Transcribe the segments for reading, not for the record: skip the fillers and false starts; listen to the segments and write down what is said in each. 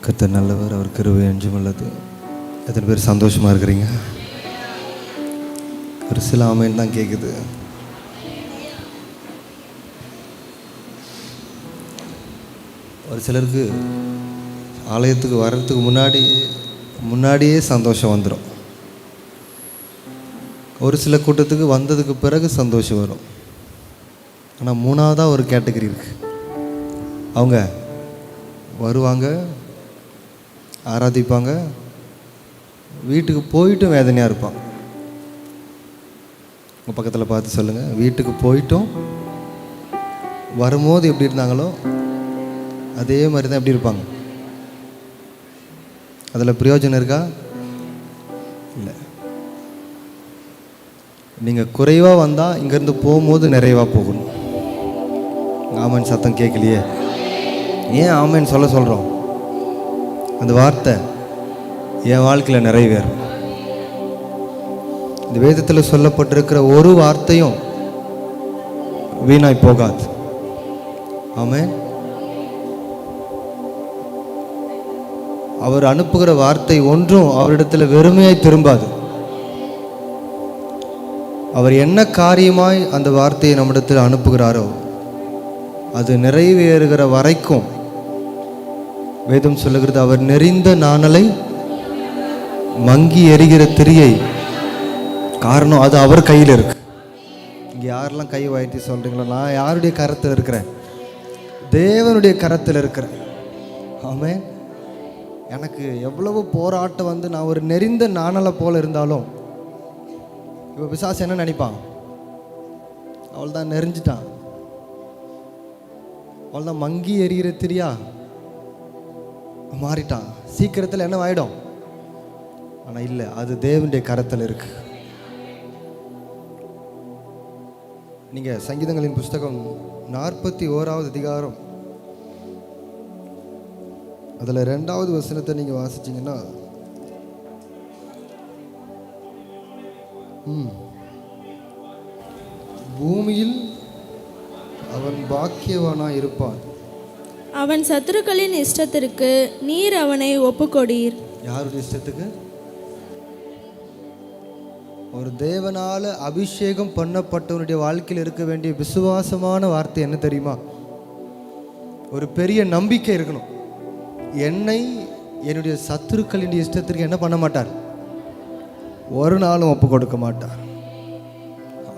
கர்த்தர் நல்லவர், அவர் கிருபை என்றும் உள்ளது. எத்தனை பேர் சந்தோஷமாக இருக்கிறீங்க? ஒரு சில ஆமேன் தான் கேட்குது. ஒரு சிலருக்கு ஆலயத்துக்கு வர்றதுக்கு முன்னாடியே சந்தோஷம் வந்துடும். ஒரு சில கூட்டத்துக்கு வந்ததுக்கு பிறகு சந்தோஷம் வரும். ஆனால் மூணாவதாக ஒரு கேட்டகரி இருக்குது. அவங்க வருவாங்க, ஆராதிப்பாங்க, வீட்டுக்கு போயிட்டும் வேதனையாக இருப்பாங்க. உங்கள் பக்கத்தில் பார்த்து சொல்லுங்கள், வீட்டுக்கு போயிட்டும் வரும்போது எப்படி இருந்தாங்களோ அதே மாதிரி தான் எப்படி இருப்பாங்க. அதில் பிரயோஜனம் இருக்கா? இல்லை. நீங்கள் குறைவாக வந்தால் இங்கேருந்து போகும்போது நிறைவாக போகணும். ஆமேன் சத்தம் கேட்கலையே. ஏன் ஆமேன் சொல்கிறோம்? அந்த வார்த்தை என் வாழ்க்கையில் நிறைவேறும். இந்த வேதத்தில் சொல்லப்பட்டிருக்கிற ஒரு வார்த்தையும் வீணாய் போகாது. ஆமேன். அவர் அனுப்புகிற வார்த்தை ஒன்றும் அவரிடத்தில் வெறுமையாய் திரும்பாது. அவர் என்ன காரியமாய் அந்த வார்த்தையை நம்மிடத்தில் அனுப்புகிறாரோ அது நிறைவேறுகிற வரைக்கும் வேதம் சொல்லுகிறது, அவர் நெறிந்த நாணலை மங்கி எரிகிற திரியை. காரணம், அது அவர் கையில் இருக்கு. இங்கே யாரெல்லாம் கை வாய்த்தி சொல்றீங்களோ, நான் யாருடைய கரத்தில் இருக்கிறேன்? தேவனுடைய கரத்தில் இருக்கிறேன். ஆமென். எனக்கு எவ்வளவு போராட்டம் வந்து நான் ஒரு நெறிந்த நாணலை போல இருந்தாலும் இப்போ பிசாசு என்ன நினைப்பான்? அவள் தான் நெறிஞ்சிட்டான், அவள் தான் மங்கி எரிகிற திரியா மாறிட்டான், சீக்கிரத்தில் என்ன ஆயிடும். ஆனால் இல்லை, அது தேவனுடைய கரத்தில் இருக்கு. நீங்கள் சங்கீதங்களின் புஸ்தகம் 41வது அதிகாரம் அதில் 2வது வசனத்தை நீங்கள் வாசிச்சிங்கன்னா, பூமியில் அவன் பாக்கியவானாய் இருப்பான், அவன் சத்துருக்களின் இஷ்டத்திற்கு நீர் அவனை ஒப்புக்கொடீர். யாருடைய இஷ்டத்துக்கு? ஒரு தேவனால அபிஷேகம் பண்ணப்பட்டவனுடைய வாழ்க்கையில் இருக்க வேண்டிய விசுவாசமான வார்த்தை என்ன தெரியுமா? ஒரு பெரிய நம்பிக்கை இருக்கணும். என்னை என்னுடைய சத்துருக்களின் இஷ்டத்திற்கு என்ன பண்ண மாட்டார்? ஒரு நாளும் ஒப்பு கொடுக்க மாட்டார்.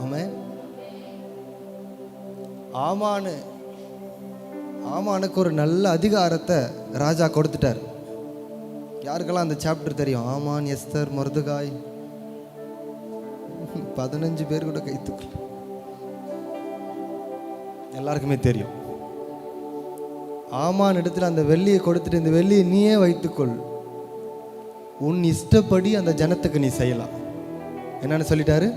ஆமென். ஆமானுக்கு ஒரு நல்ல அதிகாரத்தை ராஜா கொடுத்துட்டார். யாருக்கெல்லாம் அந்த சாப்டர் தெரியும்? ஆமான், எஸ்தர், மொர்தெகாய், 15 பேர் கூட கைத்துக்கள், எல்லாருக்குமே தெரியும். ஆமான் இடத்துல அந்த வெள்ளியை கொடுத்துட்டு, இந்த வெள்ளியை நீயே வைத்துக்கொள், உன் இஷ்டப்படி அந்த ஜனத்துக்கு நீ செய்யலாம். என்னன்னு சொல்லிட்டாரு?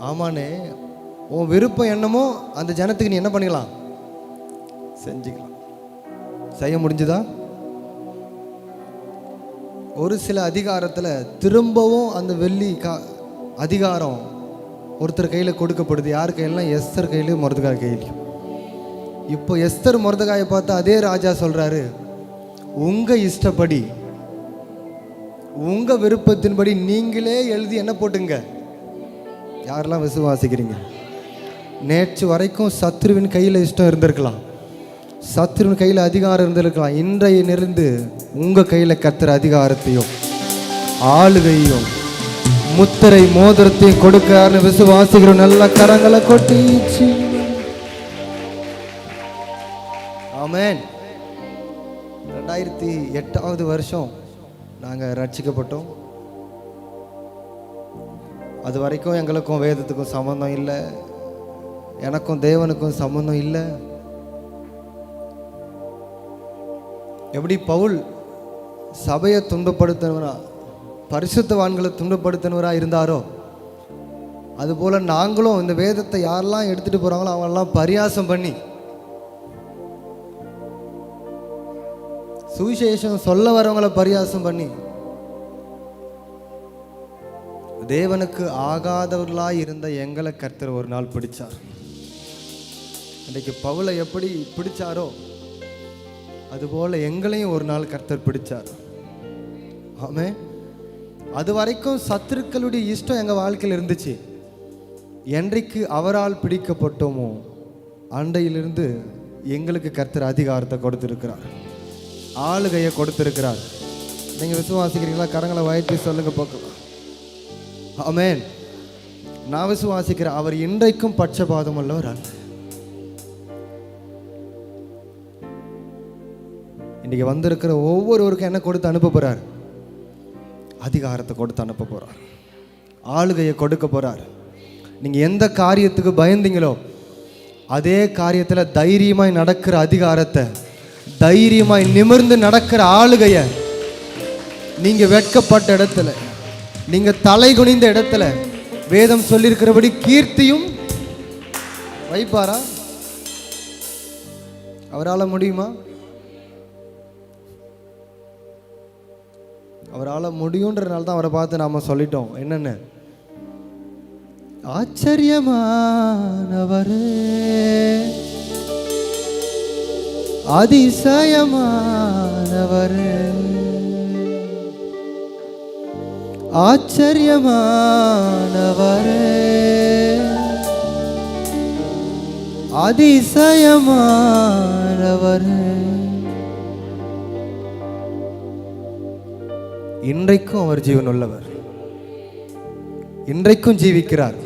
ஆமானே, உன் விருப்பம் என்னமோ அந்த ஜனத்துக்கு நீ என்ன பண்ணிக்கலாம்? செஞ்சுக்கலாம். செய்ய முடிஞ்சுதா? ஒரு சில அதிகாரத்தில் திரும்பவும் அந்த வெள்ளி அதிகாரம் ஒருத்தர் கையில் கொடுக்கப்படுது. யார் கையிலாம்? எஸ்தர் கையிலையும் மொர்தெகாய் கையிலையும். இப்போ எஸ்தர் மொர்தெகாயை பார்த்து அதே ராஜா சொல்றாரு, உங்க இஷ்டப்படி, உங்க விருப்பத்தின்படி நீங்களே எழுதி என்ன போட்டுங்க. யாரெல்லாம் விசுவாசிக்கிறீங்க? நேற்று வரைக்கும் சத்ருவின் கையில் இஷ்டம் இருந்திருக்கலாம், சத்ருவின் கையில் அதிகாரம் இருந்திருக்கலாம். இன்றைய நிறுந்து உங்கள் கையில் கர்த்தர் அதிகாரத்தையும் ஆளுகையும் முத்திரை மோதிரத்தையும் கொடுக்கிறார்னு விசுவாசிக்கிறோம். நல்ல கரங்களை கொட்டிச்சு. ஆமென். 2008வது வருஷம் நாங்கள் ரட்சிக்கப்பட்டோம். அது வரைக்கும் எங்களுக்கும் வேதத்துக்கும் சம்பந்தம் இல்லை, எனக்கும் தேவனுக்கும் சம்பந்தம் இல்லை. எப்படி பவுல் சபையை துன்பப்படுத்தினவரா, பரிசுத்தவான்களை துன்பப்படுத்தினவரா இருந்தாரோ, அதுபோல் நாங்களும் இந்த வேதத்தை யாரெல்லாம் எடுத்துகிட்டு போகிறாங்களோ அவங்கெல்லாம் பரியாசம் பண்ணி, சுவிசேஷம் சொல்ல வரவங்களை பரியாசம் பண்ணி, தேவனுக்கு ஆகாதவர்களாக இருந்த எங்களை கர்த்தர் ஒரு நாள் பிடிச்சார். இன்றைக்கு பவுலை எப்படி பிடிச்சாரோ அதுபோல் எங்களையும் ஒரு நாள் கர்த்தர் பிடிச்சார். ஆமென். அது வரைக்கும் சத்துருக்களுடைய இஷ்டம் எங்கள் வாழ்க்கையில் இருந்துச்சு. என்றைக்கு அவரால் பிடிக்கப்பட்டோமோ அண்டையிலிருந்து எங்களுக்கு கர்த்தர் அதிகாரத்தை கொடுத்திருக்கிறார், ஆளுகையை கொடுத்திருக்கிறார். நீங்கள் விசுவாசிக்கிறீங்களா? கரங்களை வாய்த்து சொல்லுங்க பார்க்கலாம். ஆமென். நான் விசுவாசிக்கிறேன். அவர் இன்றைக்கும் பட்சபாதம் உள்ளவர் அல்ல. இன்னைக்கு வந்திருக்கிற ஒவ்வொருவருக்கும் என்ன கொடுத்து அனுப்ப போறார்? அதிகாரத்தை கொடுத்து அனுப்ப போறார், ஆளுகையை கொடுக்க போறார். நீங்க எந்த காரியத்துக்கு பயந்தீங்களோ அதே காரியத்தில் தைரியமாய் நடக்கிற அதிகாரத்தை, தைரியமாய் நிமிர்ந்து நடக்கிற ஆளுகையை, நீங்க வெட்கப்பட்ட இடத்துல, நீங்க தலை குனிந்த இடத்துல வேதம் சொல்லியிருக்கிறபடி கீர்த்தியும் வைப்பாரா? அவரால் முடியுமா? அவரால் முடியுன்றனால தான் அவரை பார்த்து நாம சொல்லிட்டோம். என்னன்னு? ஆச்சரியமானவரே, அதிசயமானவரே, ஆச்சரியமானவரே, அதிசயமானவரே. இன்றைக்கும் அவர் ஜீவன் உள்ளவர், இன்றைக்கும் ஜீவிக்கிறார்.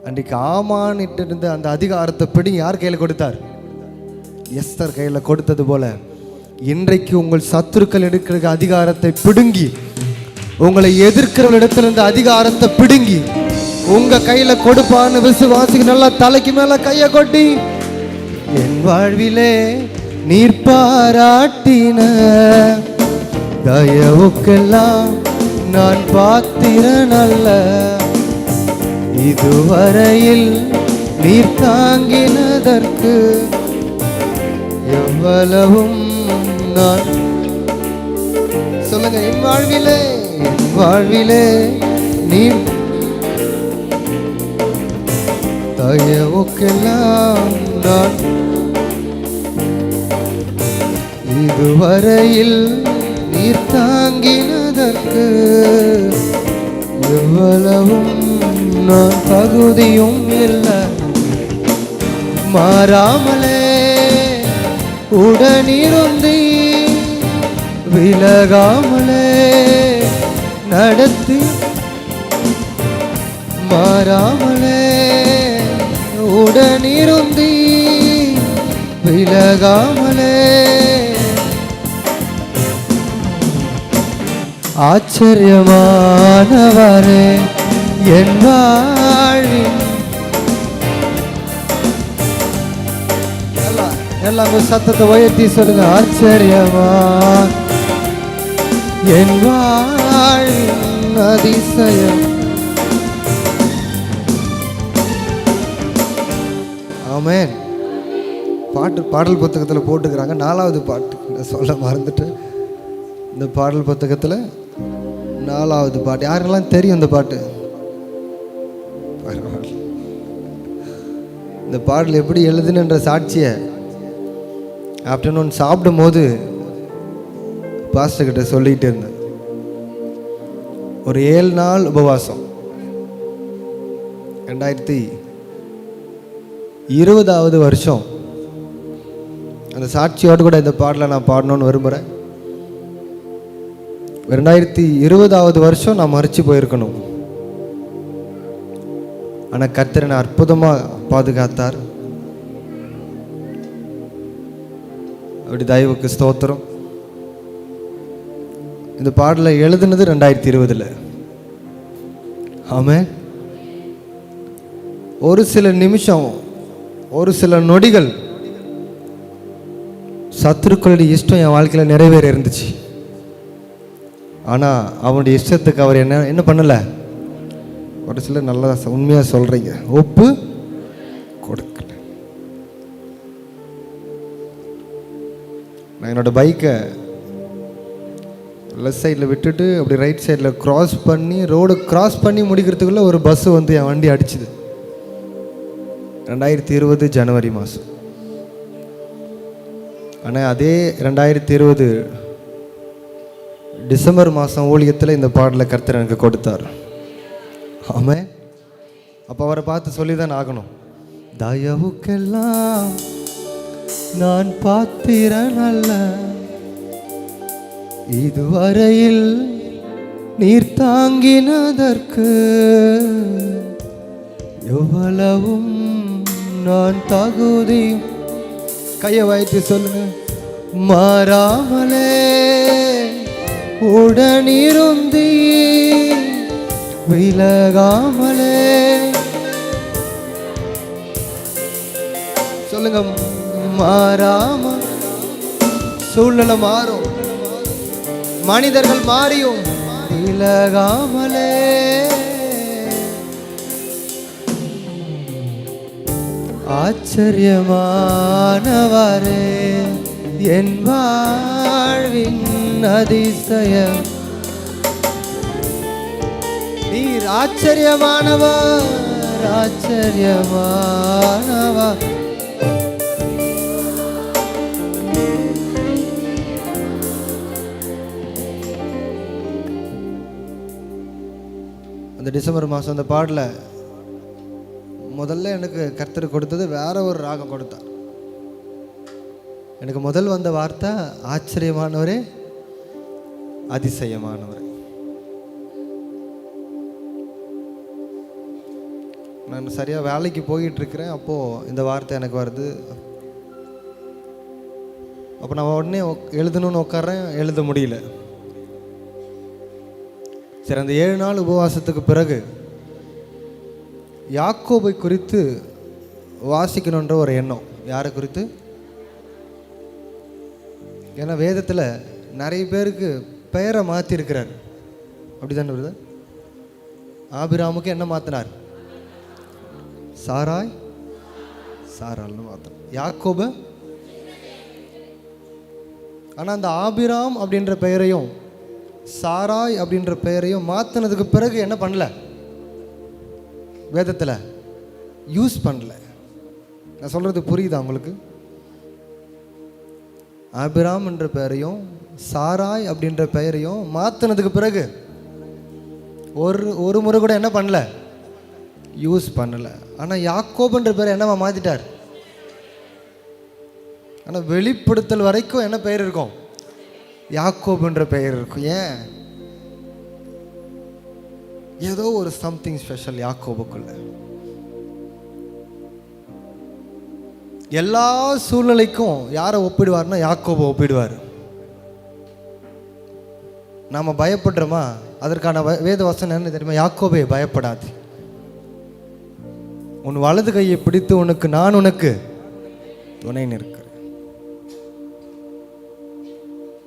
அன்றைக்கு ஆமான்ட்டு இருந்த அந்த அதிகாரத்தை பிடி யார் கையில் கொடுத்தார்? எஸ்தர் கையில் கொடுத்தது போல இன்றைக்கு உங்கள் சத்துருக்கள் எடுக்கிற அதிகாரத்தை பிடுங்கி, உங்களை எதிர்க்கிற இடத்துல இருந்த அதிகாரத்தை பிடுங்கி உங்க கையில கொடுப்பான்னு விசுவாசிக்கு நல்லா தலைக்கு மேல கையை கொட்டி, என் வாழ்விலே நீர் பாராட்டின தயவுக்கெல்லாம் நான் பாத்திரன் அல்ல, இதுவரையில் நீர் தாங்கினதற்கு எவ்வளவும் நான். சொல்லுங்க, என் வாழ்விலே, என் வாழ்விலே நீர் தயவுக்கெல்லாம் நான், இதுவரையில் நீர் தாங்கினதற்கு எவ்வளவும் நான் தகுதியும் இல்லை. மாறாமலே உடனிருந்தி விலகாமலே நடத்தி, மாறாமலே உடனிருந்தி விலகாமலே, ஆச்சரியமானவரே என் வாழ்வின். எல்லாம் சத்தத்தை உயர்த்தி சொல்லுங்க, ஆச்சரியமான் என் வாழ்வின் அதிசயம். ஆமென். பாடல் புத்தகத்தில் போட்டுக்கிறாங்க 4வது பாட்டு சொல்ல மறந்துட்டு. இந்த பாடல் புத்தகத்தில் 4வது பாட்டு. யாருக்கெல்லாம் தெரியும் இந்த பாட்டு? இந்த பாடல் எப்படி எழுதுனுன்ற சாட்சியை ஆஃப்டர்நூன் சாப்பிடும் போது பாஸ்டர் கிட்ட சொல்லிகிட்டு இருந்தேன். ஒரு 7 நாள் உபவாசம், 2020வது வருஷம். அந்த சாட்சியோடு கூட இந்த பாடலை நான் பாடணும்னு விரும்புகிறேன். 2020வது வருஷம் நான் மறிச்சு போயிருக்கணும். ஆனால் கர்த்தர் என்னை அற்புதமாக பாதுகாத்தார். அப்படி தயவுக்கு ஸ்தோத்திரம். இந்த பாடலை எழுதுனது 2020. ஆமென். ஒரு சில நிமிஷம், ஒரு சில நொடிகள் சத்துருக்களுடைய இஷ்டம் என் வாழ்க்கையில் நிறைவேற இருந்துச்சு. ஆனால் அவனுடைய இஷ்டத்துக்கு அவர் என்ன பண்ணலை? ஒரு சிலர் நல்லா உண்மையாக சொல்கிறீங்க, ஒப்பு கொடுக்கல. நான் என்னோட பைக்கை லெஃப்ட் சைடில் விட்டுட்டு அப்படி ரைட் சைடில் க்ராஸ் பண்ணி, ரோடு க்ராஸ் பண்ணி முடிக்கிறதுக்குள்ளே ஒரு பஸ்ஸு வந்து என் வண்டி அடிச்சுது. 2020 ஜனவரி மாதம். ஆனால் அதே 2020 டிசம்பர் மாதம் ஊழியத்தில் இந்த பாடலை கர்த்தர் எனக்கு கொடுத்தார். ஆமாம். அப்போ அவரை பார்த்து சொல்லி தான் ஆகணும். தயவுக்கெல்லாம் நான் பாத்திரன் அல்ல, இதுவரையில் நீர் தாங்கினதற்கு எவ்வளவும் நான் தகுதி. கையை வைத்து சொல்லுங்க. மாறாமலே உடனிருந்தி விலகாமலே. சொல்லுங்க. மாறாம. சூழ்நிலை மாறும், மனிதர்கள் மாறியும் விலகாமலே. ஆச்சரியமானவரே என் வாழ்வின் அதிசயம், நீர் ஆச்சரியமானவர், ஆச்சரியமானவர். அந்த டிசம்பர் மாதம் அந்த பாடல முதல்ல எனக்கு கர்த்தர் கொடுத்தது வேற ஒரு ராகம் கொடுத்தார். எனக்கு முதல் வந்த வார்த்தை ஆச்சரியமானவரே, அதிசயமானவரே. நான் சரியாக வேலைக்கு போயிட்டு இருக்கிறேன், அப்போது இந்த வார்த்தை எனக்கு வருது. அப்போ நான் உடனே எழுதணும்னு உட்கார்றேன், எழுத முடியல. சரி, அந்த 7 நாள் உபவாசத்துக்கு பிறகு யாக்கோபை குறித்து வாசிக்கணுன்ற ஒரு எண்ணம். யாரை குறித்து? ஏன்னா வேதத்தில் நிறைய பேருக்கு பெயரை மாற்றிருக்கிறார். அப்படி தானே வருது? ஆபிராமுக்கு என்ன மாற்றினார்? சாராய், சாரால்னு மாற்றினார். யாக்கோபு. ஆனால் அந்த ஆபிராம் அப்படின்ற பெயரையும் சாராய் அப்படின்ற பெயரையும் மாற்றினதுக்கு பிறகு என்ன பண்ணல? வேதத்தில் யூஸ் பண்ணல. நான் சொல்கிறது புரியுதா உங்களுக்கு? ஆபிராம் என்ற பெயரையும் சாராய் அப்படின்ற பெயரையும் மாற்றினதுக்கு பிறகு ஒரு முறை கூட என்ன பண்ணல? யூஸ் பண்ணலை. ஆனால் யாக்கோபுன்ற பெயரை என்னவா மாற்றிட்டார்? ஆனால் வெளிப்படுத்தல் வரைக்கும் என்ன பெயர் இருக்கும்? யாக்கோபுன்ற பெயர் இருக்கும். ஏன்? ஏதோ ஒரு சம்திங் ஸ்பெஷல் யாக்கோபுக்குள்ள. எல்லா சூழ்நிலைக்கும் யாரை ஒப்பிடுவார்னா யாக்கோபை ஒப்பிடுவார். நாம் பயப்படுறோமா? அதற்கான வேத வசனம் என்ன தெரியுமா? யாக்கோபே பயப்படாது, உன் வலது கையை பிடித்து நான் உனக்கு துணை நிற்கிறேன்.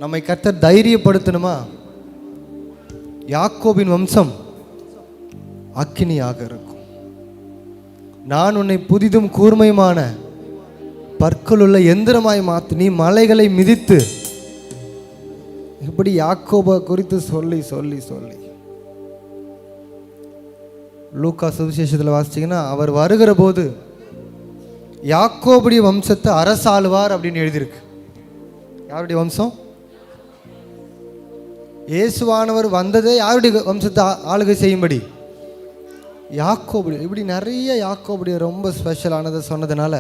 நம்மை கர்த்தர் தைரியப்படுத்தணுமா? யாக்கோபின் வம்சம் அக்கினியாக இருக்கும். நான் உன்னை புதிதும் கூர்மையுமான பற்களுள்ள எந்திரமாய் மாற்று, நீ மலைகளை மிதித்து. இப்படி யாக்கோபை குறித்து சொல்லி சொல்லி சொல்லி லூக்கா சுவிசேஷத்தில் வாசிச்சிங்கன்னா, அவர் வருகிற போது யாக்கோபுடைய வம்சத்தை அரசாளுவார் அப்படின்னு எழுதியிருக்கு. யாருடைய வம்சம்? இயேசுவானவர் வந்ததே யாருடைய வம்சத்தை ஆளுகை செய்யும்படி? யாக்கோபுடைய. இப்படி நிறைய யாக்கோபுடைய ரொம்ப ஸ்பெஷலானதை சொன்னதுனால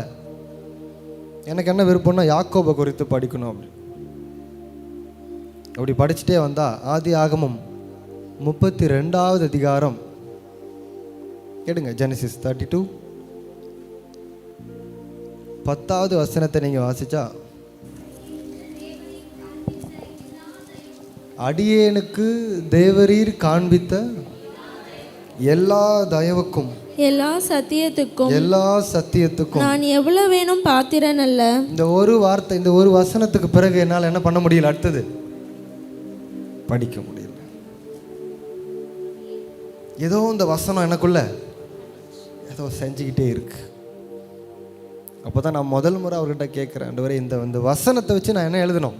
எனக்கு என்ன விருப்பம்னா யாக்கோபை குறித்து படிக்கணும். அப்படி படிச்சுட்டே வந்தா ஆதி ஆகமம் 32வது அதிகாரம் கேடுங்க. ஜெனசிஸ் 32 10வது வசனத்தை நீங்கள் வாசிச்சா, அடியேனுக்கு தேவரீர் காண்பித்த எல்லா தயவுக்கும் எல்லா சத்தியத்துக்கும் நான் எவ்வளவு வேணும் பாத்திரன் அல்ல. இந்த ஒரு வார்த்தை, இந்த ஒரு வசனத்துக்கு பிறகு என்னால் என்ன பண்ண முடியல? அடுத்தது படிக்க முடியல. ஏதோ இந்த வசனம் எனக்குள்ள ஏதோ செஞ்சுக்கிட்டே இருக்கு. அப்போதான் நான் முதல் முறை அவர்கிட்ட கேட்குறேன், இந்த வசனத்தை வச்சு நான் என்ன எழுதணும்?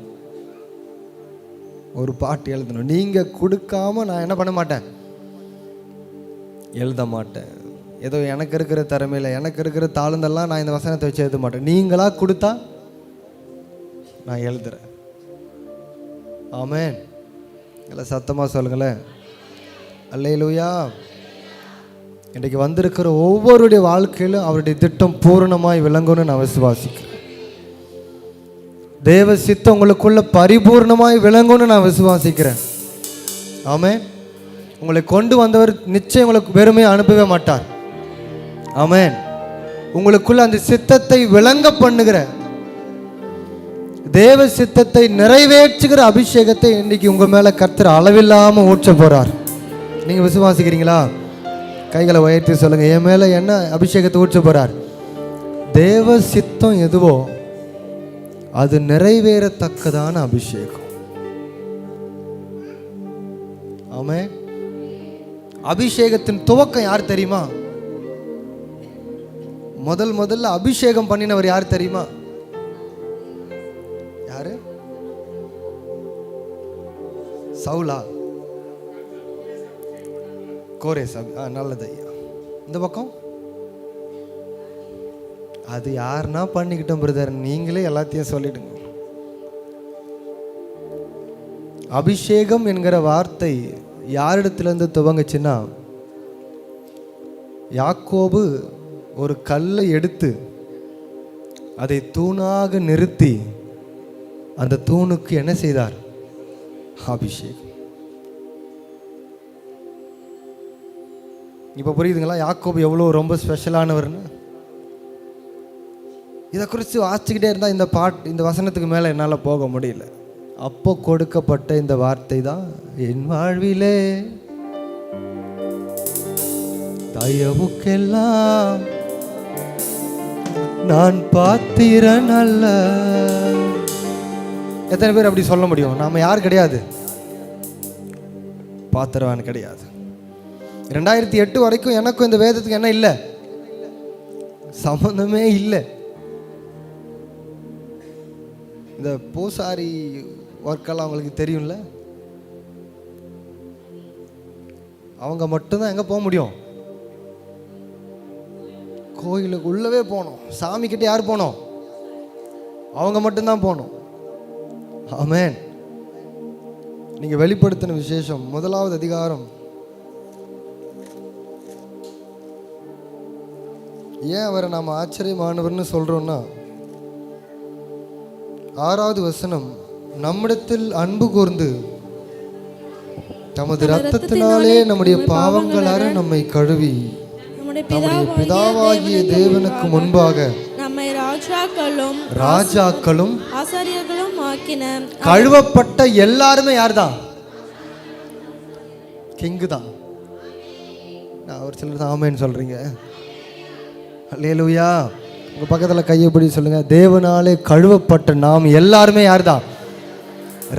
ஒரு பாட்டு எழுதணும். நீங்கள் கொடுக்காம நான் என்ன பண்ண மாட்டேன்? எழுத மாட்டேன். ஏதோ எனக்கு இருக்கிற திறமையில், எனக்கு இருக்கிற தாழ்ந்தெல்லாம் நான் இந்த வசனத்தை வச்சு எழுத மாட்டேன். நீங்களாக கொடுத்தா நான் எழுதுறேன். ஆமென். எல்லாம் சத்தமாக சொல்லுங்களேன். அல்லேலூயா. இன்றைக்கு வந்திருக்கிற ஒவ்வொருடைய வாழ்க்கையிலும் அவருடைய திட்டம் பூரணமாய் விளங்கும்னு நான் விசுவாசிக்கிறேன். தேவ சித்தம் உங்களுக்குள்ள பரிபூர்ணமாய் விளங்கும்னு நான் விசுவாசிக்கிறேன். ஆமென். உங்களை கொண்டு வந்தவர் நிச்சயம் உங்களுக்கு வெறுமையை அனுப்பவே மாட்டார். ஆமென். உங்களுக்குள்ள அந்த சித்தத்தை விளங்க பண்ணுகிற, தேவ சித்தத்தை நிறைவேற்றுகிற அபிஷேகத்தை இன்னைக்கு உங்க மேல கர்த்தர் அளவில்லாம ஊற்ற போறார். நீங்க விசுவாசிக்கிறீங்களா? கைகளை உயர்த்தி சொல்லுங்க. என் மேல என்ன அபிஷேகத்தை ஊற்ற போறார்? தேவ சித்தம் எதுவோ அது நிறைவேறத்தக்கதான அபிஷேகம். ஆமென். அபிஷேகத்தின் துவக்கம் யார் தெரியுமா? முதல்ல அபிஷேகம் பண்ணினவர் யார் தெரியுமா? யாரு? சவுலா? கோரேஸ்? நல்லது ஐயா. இந்த பக்கம் அது யாருன்னா பண்ணிக்கிட்டோம் பிரதர், நீங்களே எல்லாத்தையும் சொல்லிடுங்க. அபிஷேகம் என்கிற வார்த்தை யாரிடத்திலிருந்து துவங்குச்சுன்னா, யாக்கோபு ஒரு கல்லை எடுத்து அதை தூணாக நிறுத்தி அந்த தூணுக்கு என்ன செய்தார்? அபிஷேகம். இப்போ புரியுதுங்களா யாக்கோபு எவ்வளோ ரொம்ப ஸ்பெஷலானவர்னு? இதை குறித்து வாசிச்சுக்கிட்டே இருந்தால் இந்த வசனத்துக்கு மேலே என்னால் போக முடியல. அப்போ கொடுக்கப்பட்ட இந்த வார்த்தை தான், என் வாழ்விலே தயவுக்கெல்லாம் நான் பாத்திரன் அல்ல. எத்தனை பேர் அப்படி சொல்ல முடியும்? நாம யார் கிடையாது? பாத்திரவான் கிடையாது. 2008 வரைக்கும் எனக்கும் இந்த வேதத்துக்கு என்ன இல்லை? சம்பந்தமே இல்லை. இந்த பூசாரி ஒர்க்கெல்லாம் அவங்களுக்கு தெரியும்ல, அவங்க மட்டும்தான் எங்கே போக முடியும்? கோயிலுக்கு உள்ளவே போகணும். சாமி கிட்ட யார் போனோம்? அவங்க மட்டும்தான் போகணும். ஆமென். நீங்க வெளிப்படுத்தின விசேஷம் 1வது அதிகாரம். ஏன் அவரை நாம் ஆச்சரியமானவர்னு சொல்றோம்னா, 6வது வசனம், நம்மிடத்தில் அன்பு கூர்ந்து தமது இரத்தத்தினாலே நம்முடைய பாவங்களார நம்மை கழுவி நம்முடைய பிதாவாகிய தேவனுக்கு முன்பாக நம்மை ராஜாக்களும் ஆசாரியர்களும் ஆக்கின. கழுவப்பட்ட எல்லாருமே யார் தான்? கிங்கு தான். நான் ஒரு சிலர் தான் ஆமேன்னு சொல்றீங்க. அல்லேலூயா. உங்க பக்கத்தில் கையப்படி சொல்லுங்க. தேவனாலே கழுவப்பட்ட நாம் எல்லாருமே யார் தான்?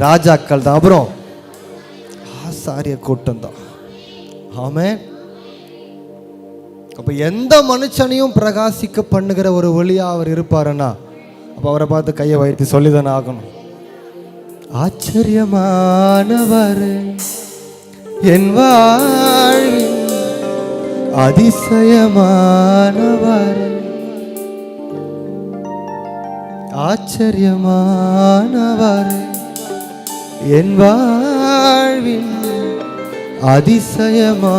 ராஜாக்கள் தான். அப்புறம் ஆசாரிய கூட்டம் தான். ஆமென். அப்போ எந்த மனுஷனையும் பிரகாசிக்க பண்ணுகிற ஒரு ஒளியா அவர் இருப்பாருன்னா, அப்போ அவரை பார்த்து கையை வைத்து சொல்லிதானே ஆகணும். ஆச்சரியமானவர், என் வாழ்வின் அதிசயமானவர், ஆச்சரியமானவர், என் வாழ்வின் அதிசயமானவர்,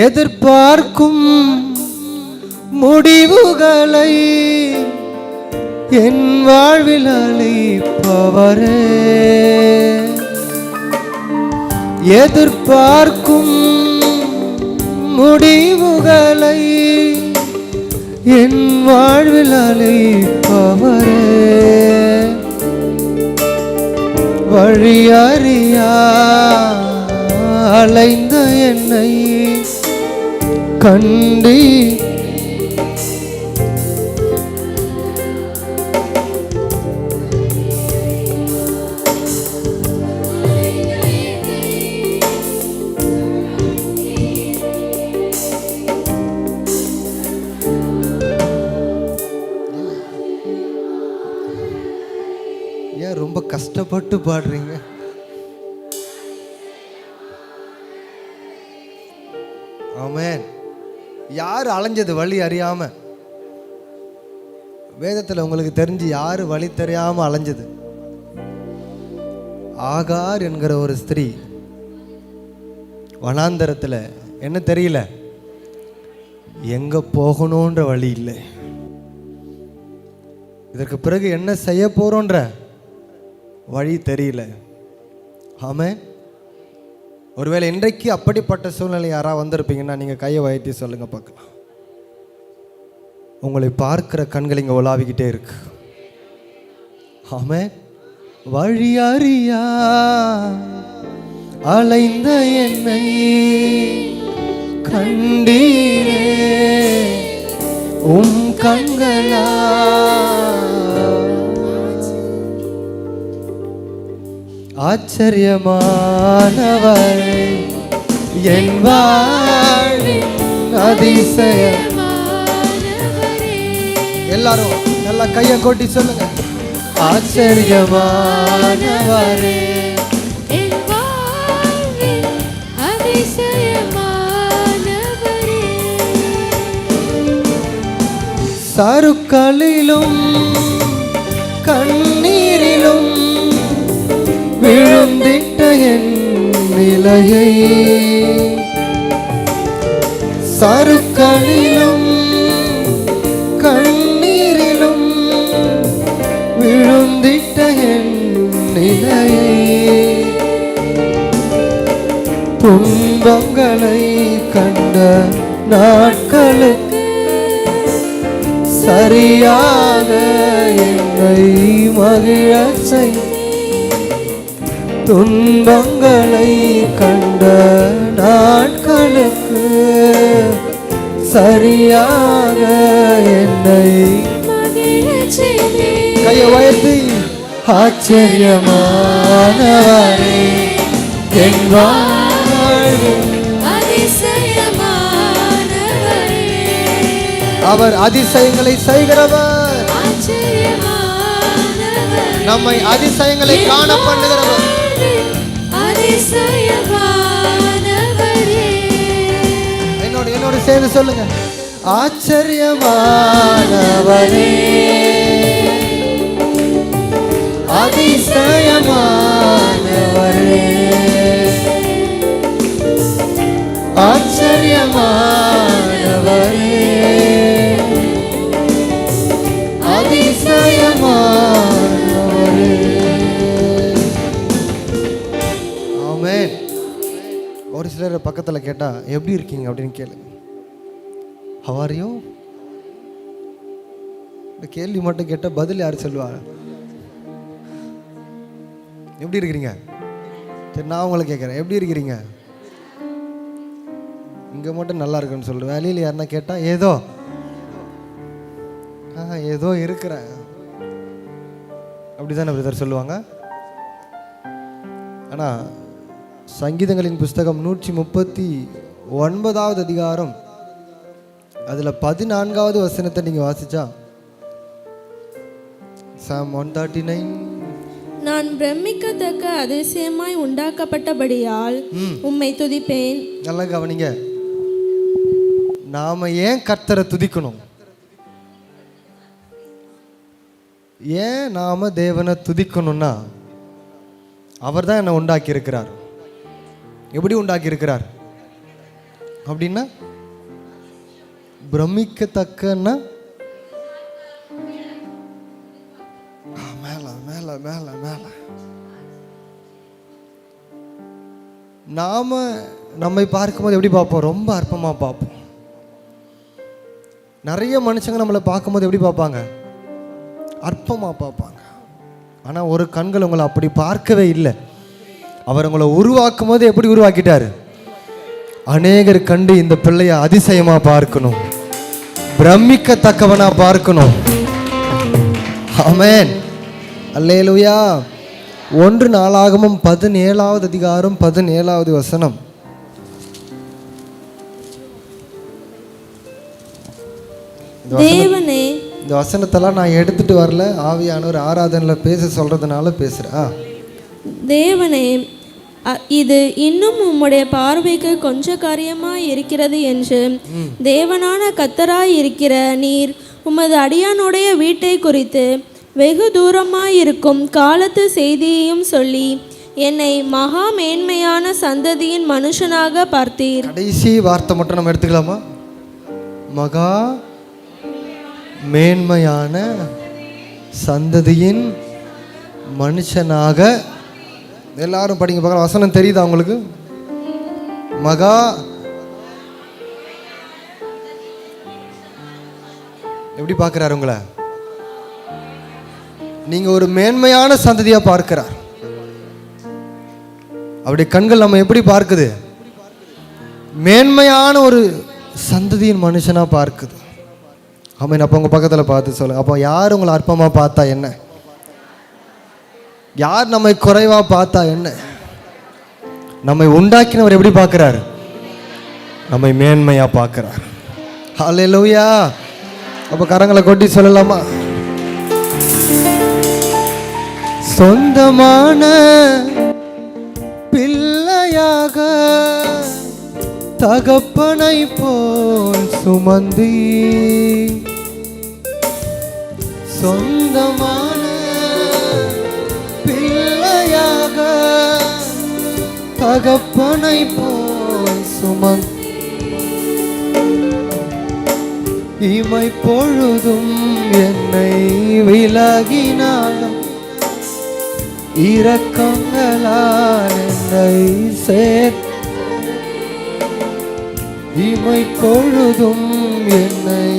எதிர்பார்க்கும் முடிவுகளை என் வாழ்வில் அளிப்பவரே, எதிர்பார்க்கும் முடிவுகளை என் வாழ்வில் அளிப்பவரே, வழியறியா அலைந்த என்னை கண்டி ஏன் ரொம்ப கஷ்டப்பட்டு பாடுறீங்க? ஆமென். யார் அலைஞ்சது வழி அறியாம? வேதத்தில் உங்களுக்கு தெரிஞ்சு யார் வழி தெரியாமல் அலைஞ்சது? ஆகார் என்கிற ஒரு ஸ்திரீ வனாந்தரத்தில் என்ன தெரியல, எங்கே போகணுன்ற வழி இல்லை. இதற்கு பிறகு என்ன செய்ய போகிறோன்ற வழி தெரியல. ஆமென். ஒருவேளை இன்றைக்கு அப்படிப்பட்ட சூழ்நிலை யாராவது வந்திருப்பீங்கன்னா நீங்கள் கையை உயர்த்தி சொல்லுங்கள் பார்க்கலாம். உங்களை பார்க்கிற கண்கள் இங்கே உலாவிக்கிட்டே இருக்கு. ஆமென். வழி அறியா அலைந்த என்னை கண்டீரே உம் கண்களா, ஆச்சரியமானவரே என் வாழ்வின் அதிசயம். எல்லாரும் நல்லா கையை கொட்டி சொல்லுங்க. ஆச்சரியமானவரே என் வாழ்வின் அதிசயமானவரே. சருக்களிலும் கண்ணீரிலும் விழுந்திட்ட என் நிலையை, சருக்களிலும் கண்ணீரிலும் விழுந்திட்ட என் நிலையை, துன்பங்களை கண்ட நாட்களுக்கு சரியாக என்னை மகிழச் செய். துன்பங்களை கண்ட நாட்களுக்கு சரியாக என்னை மகிழச் செய்தே. கையை உயர்த்தி ஆச்சரியமானவரே என் வாழ்வின் அதிசயமானவரே. அவர் அதிசயங்களை செய்கிறவர், ஆச்சரியமானவரே. நம்மை அதிசயங்களை காண பண்ணுகிறவர். அதிசயமானவரே. என்னோடு சேர்ந்து சொல்லுங்க. ஆச்சரியமானவரே அதிசயமானவரே ஆச்சரியமானவரே அதிசயமானவரே. ஆமென். ஒரு சிலர் பக்கத்தில் கேட்டால் எப்படி இருக்கீங்க அப்படின்னு கேளுங்க. How are you? இந்த கேள்வி மட்டும் கேட்டால் பதில் யார் சொல்லுவா? எப்படி இருக்கிறீங்க? சரி, நான் உங்களை கேட்குறேன், எப்படி இருக்கிறீங்க? இங்கே மட்டும் நல்லா இருக்குன்னு சொல்கிறேன். வேலையில் யாருன்னா கேட்டால் ஏதோ ஏதோ இருக்கிறேன் அப்படி தானே பிரதர் சொல்லுவாங்க. ஆனால் சங்கீதங்களின் புஸ்தகம் 139வது அதிகாரம் அதில் 14வது வசனத்தை நீங்கள் வாசிச்சா, Psalm 139, நான் பிரமிக்கத்தக்க அதிசயமாய் உண்டாக்கப்பட்டபடியால் உம்மை துதிப்பேன். நல்லா கவனிங்க. நாம ஏன் கர்த்தரை துதிக்கணும்? ஏன் நாம தேவனை துதிக்கணும்னா, அவர் தான் என்னை உண்டாக்கி இருக்கிறார். எப்படி உண்டாக்கி இருக்கிறார் அப்படின்னா, பிரமிக்கத்தக்கன்னா மேல மேல மேல மேல நாம நம்மை பார்க்கும்போது எப்படி பார்ப்போம்? ரொம்ப அற்பமா பார்ப்போம். நிறைய மனுஷங்க நம்மளை பார்க்கும்போது எப்படி பார்ப்பாங்க? அற்பமா பார்ப்பாங்க. ஆனால் ஒரு கண்கள் உங்களை அப்படி பார்க்கவே இல்லை. அவர் உங்களை உருவாக்கும் போது எப்படி உருவாக்கிட்டாரு? அநேகர் கண்டு இந்த பிள்ளைய அதிசயமா பார்க்கணும், பிரமிக்கத்தக்கவனா பார்க்கணும். ஆமென். அல்லேலூயா. 1 நாளாகமம் 17வது அதிகாரம் 17வது வசனம். தேவனே, இந்த வசனத்தெல்லாம் நான் எடுத்துட்டு வரல, ஆவியானவர் ஆராதனையில் பேச சொல்றதுனால பேசுறேன். தேவனே, இது இன்னும் உம்முடைய பார்வைக்கு கொஞ்ச காரியமாய் இருக்கிறது என்று தேவனான கர்த்தராய் இருக்கிற நீர் உமது அடியானுடைய வீட்டை குறித்து வெகு தூரமாயிருக்கும் காலத்து செய்தியையும் சொல்லி என்னை மகா மேன்மையான சந்ததியின் மனுஷனாக பார்த்தீர். கடைசி வார்த்தை மட்டும் நம்ம எடுத்துக்கலாமா? மகா மேன்மையான சந்ததியின் மனுஷனாக. எல்லாரும் படிங்க பார்க்கலாம். வசனம் தெரியுதா உங்களுக்கு? மகா எப்படி பார்க்கிறார் உங்களை? நீங்க ஒரு மேன்மையான சந்ததியா பார்க்கிறார். அவருடைய கண்கள் நம்ம எப்படி பார்க்குது? மேன்மையான ஒரு சந்ததியின் மனுஷனா பார்க்குது. ஆமாம். அப்போ உங்க பக்கத்தில் பார்த்து சொல்லுங்க. அப்போ யார் உங்களை அற்பமா பார்த்தா என்ன? யார் நம்மை குறைவா பார்த்தா என்ன? நம்மை உண்டாக்கினவர் எப்படி பார்க்கிறார்? நம்மை மேன்மையா பார்க்கிறார். ஹல்லேலூயா. அப்போ கரங்களை கொட்டி சொல்லலாமா? சொந்தமான பிள்ளையாக தகப்பனை போல் சுமந்தி, சொந்தமான பிள்ளையாக தகப்பனை போல் சுமந்தி, இமை பொழுதும் என்னை விலகினாலும் இரக்கங்களால் என்னை சேர்த்து, இமை பொழுதும் என்னை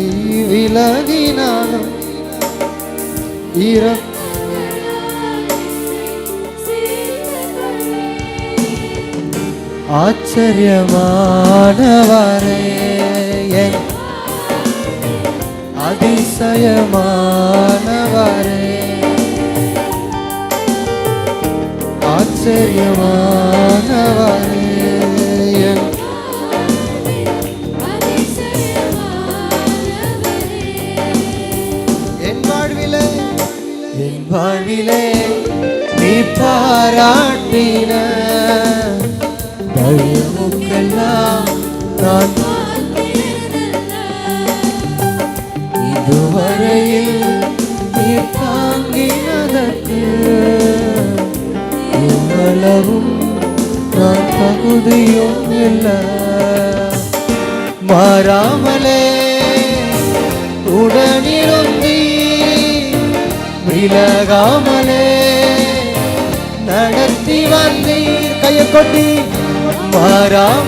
விலகினாலும் ஆச்சரியமானவரே, என் அதிசயமானவரே, ஆச்சரியமானவரே, என் வாழ்விலே நீ பாராட்டின தயவுக்கெல்லாம் நான் இதுவரையில் நீ தாங்கினதற்கு எவ்வளவும் நான் தகுதியும் இல்லை. மாறாமலே உடனிருந்தி விலகாமலே நடத்தி வந்தீர். கையை கொட்டி மாறாம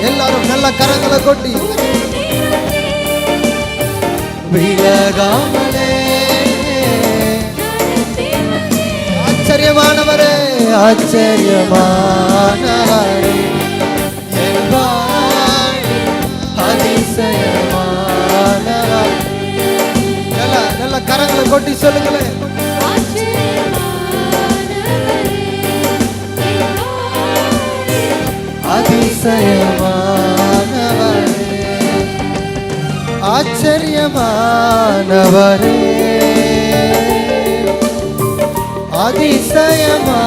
எல்லாரும் நல்ல கரங்களை கொட்டி விலகாமலே. ஆச்சரியமானவரே, ஆச்சரியமானவரே, அதிசயமானவர். நல்ல கரங்களை கொட்டி சொல்லுங்களேன். அதிசயமானவரே, ஆச்சரியமானவரே, அதிசயமானவரே,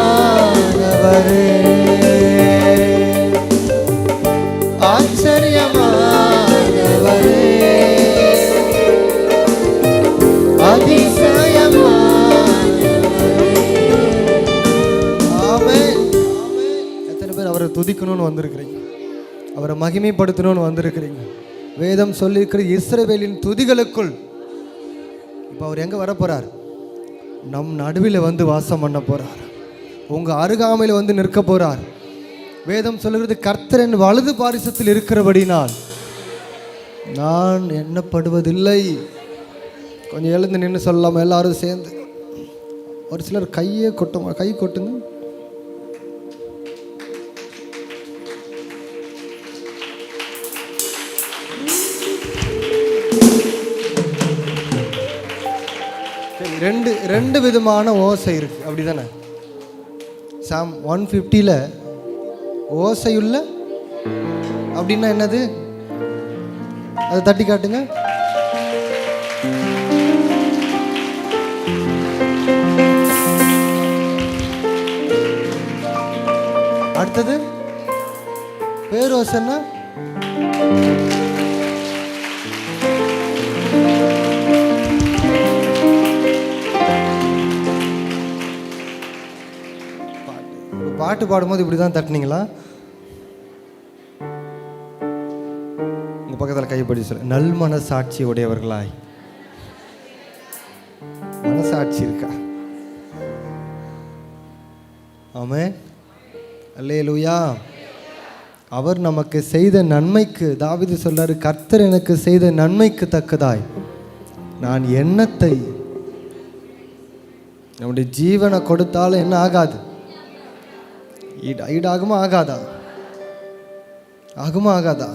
ஆச்சரியமானவரே, அதிசயமானவரே. ஆமென். எத்தனை பேர் அவரை துதிக்கணும்னு வந்திருக்கிறீங்க? அவரை மகிமைப்படுத்தணும்னு வந்திருக்கிறீங்க? வேதம் சொல்லியிருக்கிற இஸ்ரவேலின் துதிகளுக்குள் இப்போ அவர் எங்கே வர போகிறார்? நம் நடுவில் வந்து வாசம் பண்ண போகிறார். உங்கள் அருகாமையில் வந்து நிற்க போகிறார். வேதம் சொல்லுகிறது, கர்த்தரின் வலது பாரிசத்தில் இருக்கிறபடினால் நான் எண்ணப்படுவதில்லை. கொஞ்சம் எழுந்து நின்று சொல்லலாமா எல்லாரும் சேர்ந்து? ஒரு சிலர் கையை கொட்டுமா? கை கொட்டுங்க. ரெண்டு விதமான ஓசை இருக்கு, அப்படிதானே? சாம் 150ல் ஓசையுள்ள அப்படின்னா என்னது? அதை தட்டி காட்டுங்க. அடுத்தது பேரோசைன்னா பாட்டு பாடும்போது இப்படி தான் தட்டினீங்களா? உங்கள் பக்கத்தில் கைப்படி சொல்ல, நல் மனசாட்சி உடையவர்களாய். மனசாட்சி இருக்கா? ஆமென், அல்லேலூயா. அவர் நமக்கு செய்த நன்மைக்கு, தாவீது சொல்றாரு, கர்த்தர் எனக்கு செய்த நன்மைக்கு தக்கதாய் நான் எண்ணத்தை, நம்முடைய ஜீவனை கொடுத்தாலும் என்ன ஆகாது? ஈடாகுமா ஆகாதா? ஆகுமா ஆகாதா?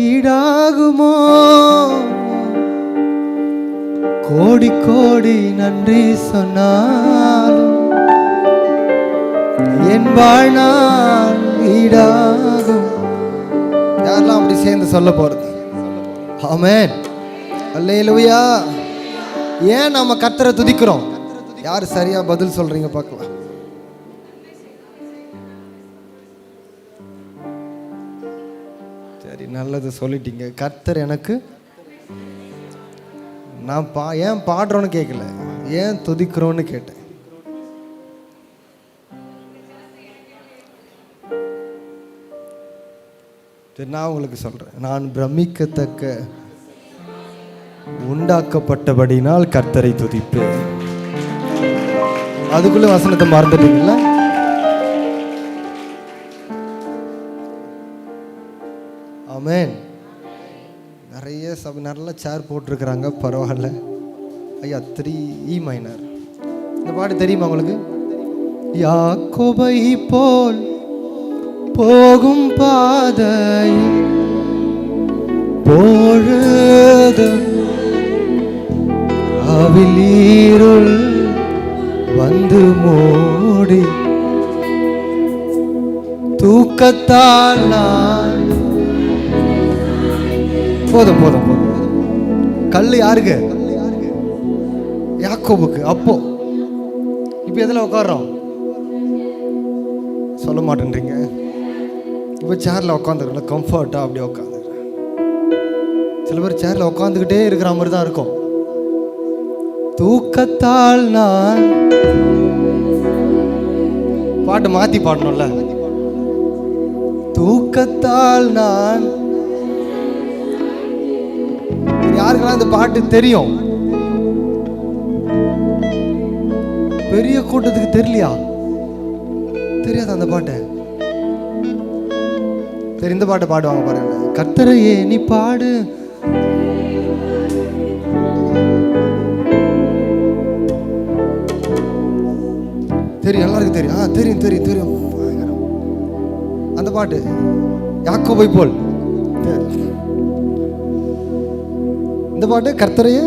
ஈடாகுமோ? கோடி கோடி நன்றி சொன்னாலும் என் வாழ்நாள் ஈடாகும். யாரெல்லாம் அப்படி சேர்ந்து சொல்ல போறது? ஆமென், அல்லேலூயா. ஏன் நம்ம கர்த்தரை துதிக்கிறோம்? யார் சரியா பதில் சொல்றீங்க பார்க்கலாம். சரி, நல்லது சொல்லிட்டீங்க. கர்த்தர் எனக்கு, நான் ஏன் பாடுறோன்னு கேட்கல, ஏன் துதிக்கிறோன்னு கேட்டேன். நான் உங்களுக்கு சொல்றேன், நான் பிரமிக்கத்தக்க உண்டாக்கப்பட்டபடினால் கர்த்தரை துதிப்பேன். அதுக்குள்ள வசனத்தை மறந்துட்டீங்களா? ஆமென். நிறைய நல்ல சேர் போட்டிருக்கிறாங்க, பரவாயில்ல. ஐயா 3 மைனர். இந்த பாட்டு தெரியுமா உங்களுக்கு? யாக்கோபை போல் போகும் பாதை பொழுதும் அவிலீருள் வந்து மூடி தூக்கத்தால் நான். போதும் போதும் போதும். கல்லு யாருக்கு? யாக்கோபுக்கு. அப்போ இப்ப எதுல உட்கார்றோம்? சொல்ல மாட்டேன்றீங்க. இப்போ சேர்ல உட்காந்துருக்கல, கம்ஃபர்ட்டா அப்படியே உட்காந்து. சில பேர் சேர்ல உட்காந்துக்கிட்டே இருக்கிற மாதிரி தான் இருக்கும். தூக்கத்தால் நான், பாட்டு மாத்தி பாடணும்ல. தூக்கத்தால் நான். யாருக்கெல்லாம் இந்த பாட்டு தெரியும்? பெரிய கூட்டத்துக்கு தெரியலையா? தெரியாது அந்த பாட்டு. சரி, இந்த பாட்டு பாடுவாங்க பாருங்க. கர்த்தரையே நீ பாடு, தெரியும், எல்லாருக்கும் தெரியும். தெரியும் தெரியும் தெரியும். அந்த பாட்டு யாக்கோபை போல். இந்த பாட்டு கர்த்தரையே,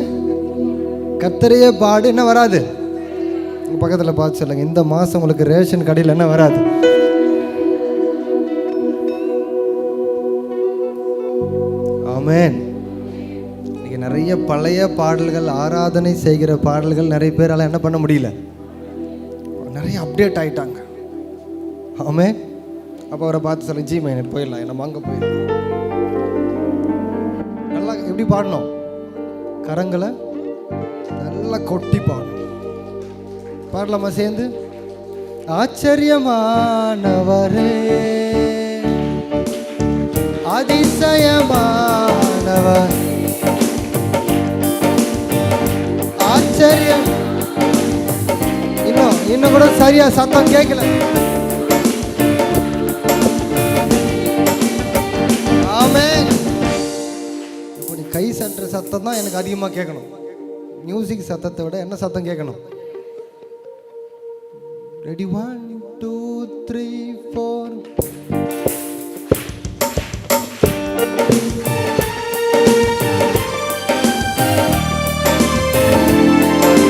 கர்த்தரையே பாடு. என்ன வராது? பக்கத்தில் பார்த்து சொல்லுங்க, இந்த மாசம் உங்களுக்கு ரேஷன் கடையில் என்ன வராது? ஆமென். இன்னைக்கு நிறைய பழைய பாடல்கள், ஆராதனை செய்கிற பாடல்கள் நிறைய பேரால என்ன பண்ண முடியல, நிறைய அப்டேட் ஆயிட்டாங்க. ஆமென். அப்போ அவரை பார்த்து சொல்லுங்க, ஜி மைனர் போயிடலாம், நம்ம அங்கே போயிடலாம். நல்லா எப்படி பாடணும்? கரங்களை நல்லா கொட்டி பாடணும். பாடலாமா சேர்ந்து? ஆச்சரியமானவரே, அதிசயமானவர், ஆச்சரியம். இன்னும் கூட சரியா சத்தம் கேட்கல. ஆமென். இப்படி கை சற்ற சத்தம் தான் எனக்கு அதிகமாக கேட்கணும். மியூசிக் சத்தத்தை விட என்ன சத்தம் கேட்கணும்? ரெடி, 1 2 3 4.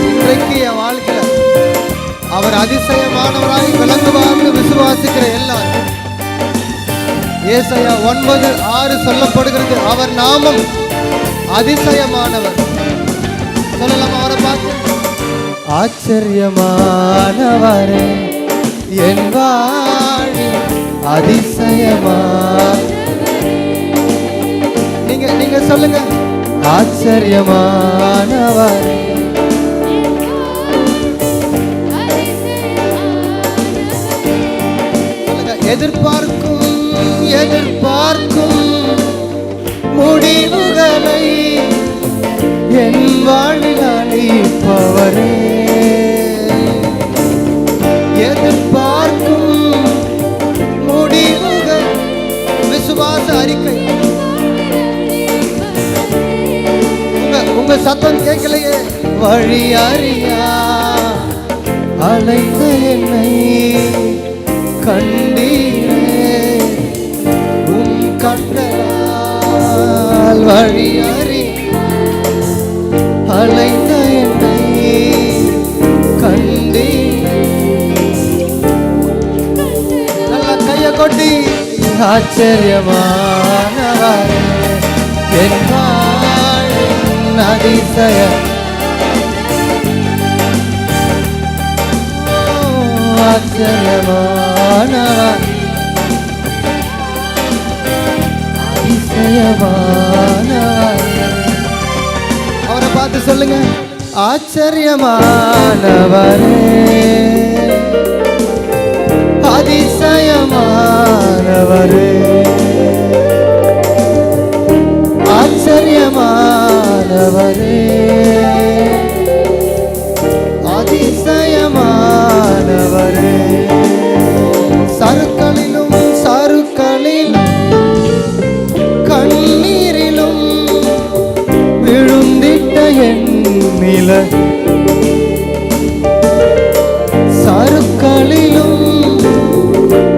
இன்றைக்கு என் வாழ்க்கையில அவர் அதிசயமானவராய் விளங்குவார்னு விசுவாசிக்கிற எல்லாரும், ஏசாயா 9:6 சொல்லப்படுகிறது, அவர் நாமம் அதிசயமானவர். சொல்லலாம் அவரை பார்த்து. ஆச்சரியமானவரே, என் வாழ்வில் அதிசயமா. நீங்க சொல்லுங்க, ஆச்சரியமானவரே. எதிர்பார்க்கும் எதிர்பார்க்கும் முடிவுகளை என் வாழ்வில் அளிப்பவரே, எதிர்பார்க்கும் முடிவுகள். விசுவாச அறிக்கை. உங்க சத்தம் கேட்கலையே. வழி அறியா அலைந்த என்னை கண்டீரே, உன் கண்களால் வழி அறி அலைந்த என்னை கண்டீரே. நல்ல கைய கொட்டி ஆச்சரியமானவர் என் வாழ்வின் அதிசயம். ஆச்சரியமானவர் அதிசயமானவர். அவரை பார்த்து சொல்லுங்க, ஆச்சரியமானவரே அதிசயமானவரே, ஆச்சரியமானவரே அதிசயமானவரே. சருக்களிலும் சருக்களிலும் கண்ணீரிலும் விழுந்திட்ட என் நில, சருக்களிலும்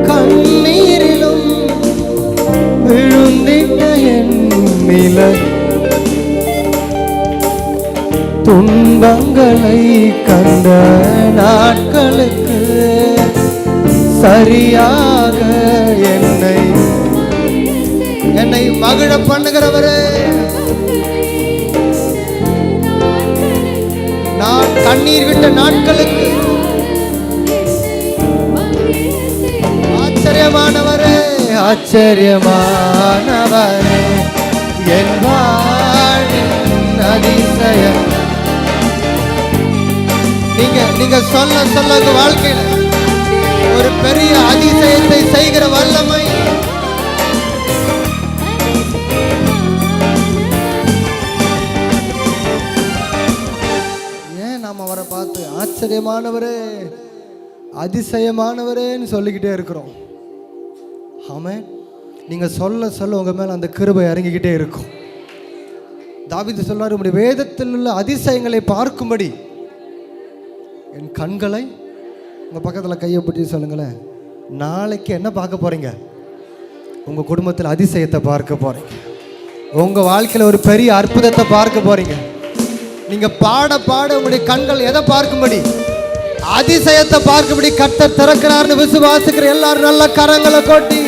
கண்ணீரிலும் விழுந்திட்ட என் நில, துன்பங்களை கண்ட நாட்களுக்கு சரியாக என்னை மகிழ பண்ணுகிறவரே, நான் கண்ணீர் விட்ட நாட்களுக்கு ஆச்சரியமானவரே ஆச்சரியமானவரே என் வாழ்வின் அதிசயம். நீங்க சொல்ல சொல்ல உங்க வாழ்க்கையில ஒரு பெரிய அதிசயத்தை செய்கிற வல்லமை. ஏன் நாம அவரை பார்த்து ஆச்சரியமானவரே அதிசயமானவரேன்னு சொல்லிக்கிட்டே இருக்கிறோம். ஆமென். நீங்க சொல்ல சொல்ல உங்க மேல அந்த கிருபை இறங்கிக்கிட்டே இருக்கும். தாவீது சொல்றாரு, உம்முடைய வேதத்தில் உள்ள அதிசயங்களை பார்க்கும்படி என் கண்களை. உங்க பக்கத்துல கையை பிடிச்சி சொல்லுங்களேன், நாளைக்கு என்ன பார்க்க போறீங்க? உங்க குடும்பத்தில் அதிசயத்தை பார்க்க போறீங்க. உங்க வாழ்க்கையில ஒரு பெரிய அற்புதத்தை பார்க்க போறீங்க. நீங்க பாட பாட உங்களுடைய கண்கள் எதை பார்க்கும்படி? அதிசயத்தை பார்க்கும்படி கர்த்தர் திறக்கிறார்னு விசுவாசிக்கிற எல்லாரும் நல்ல கரங்களை கொட்டி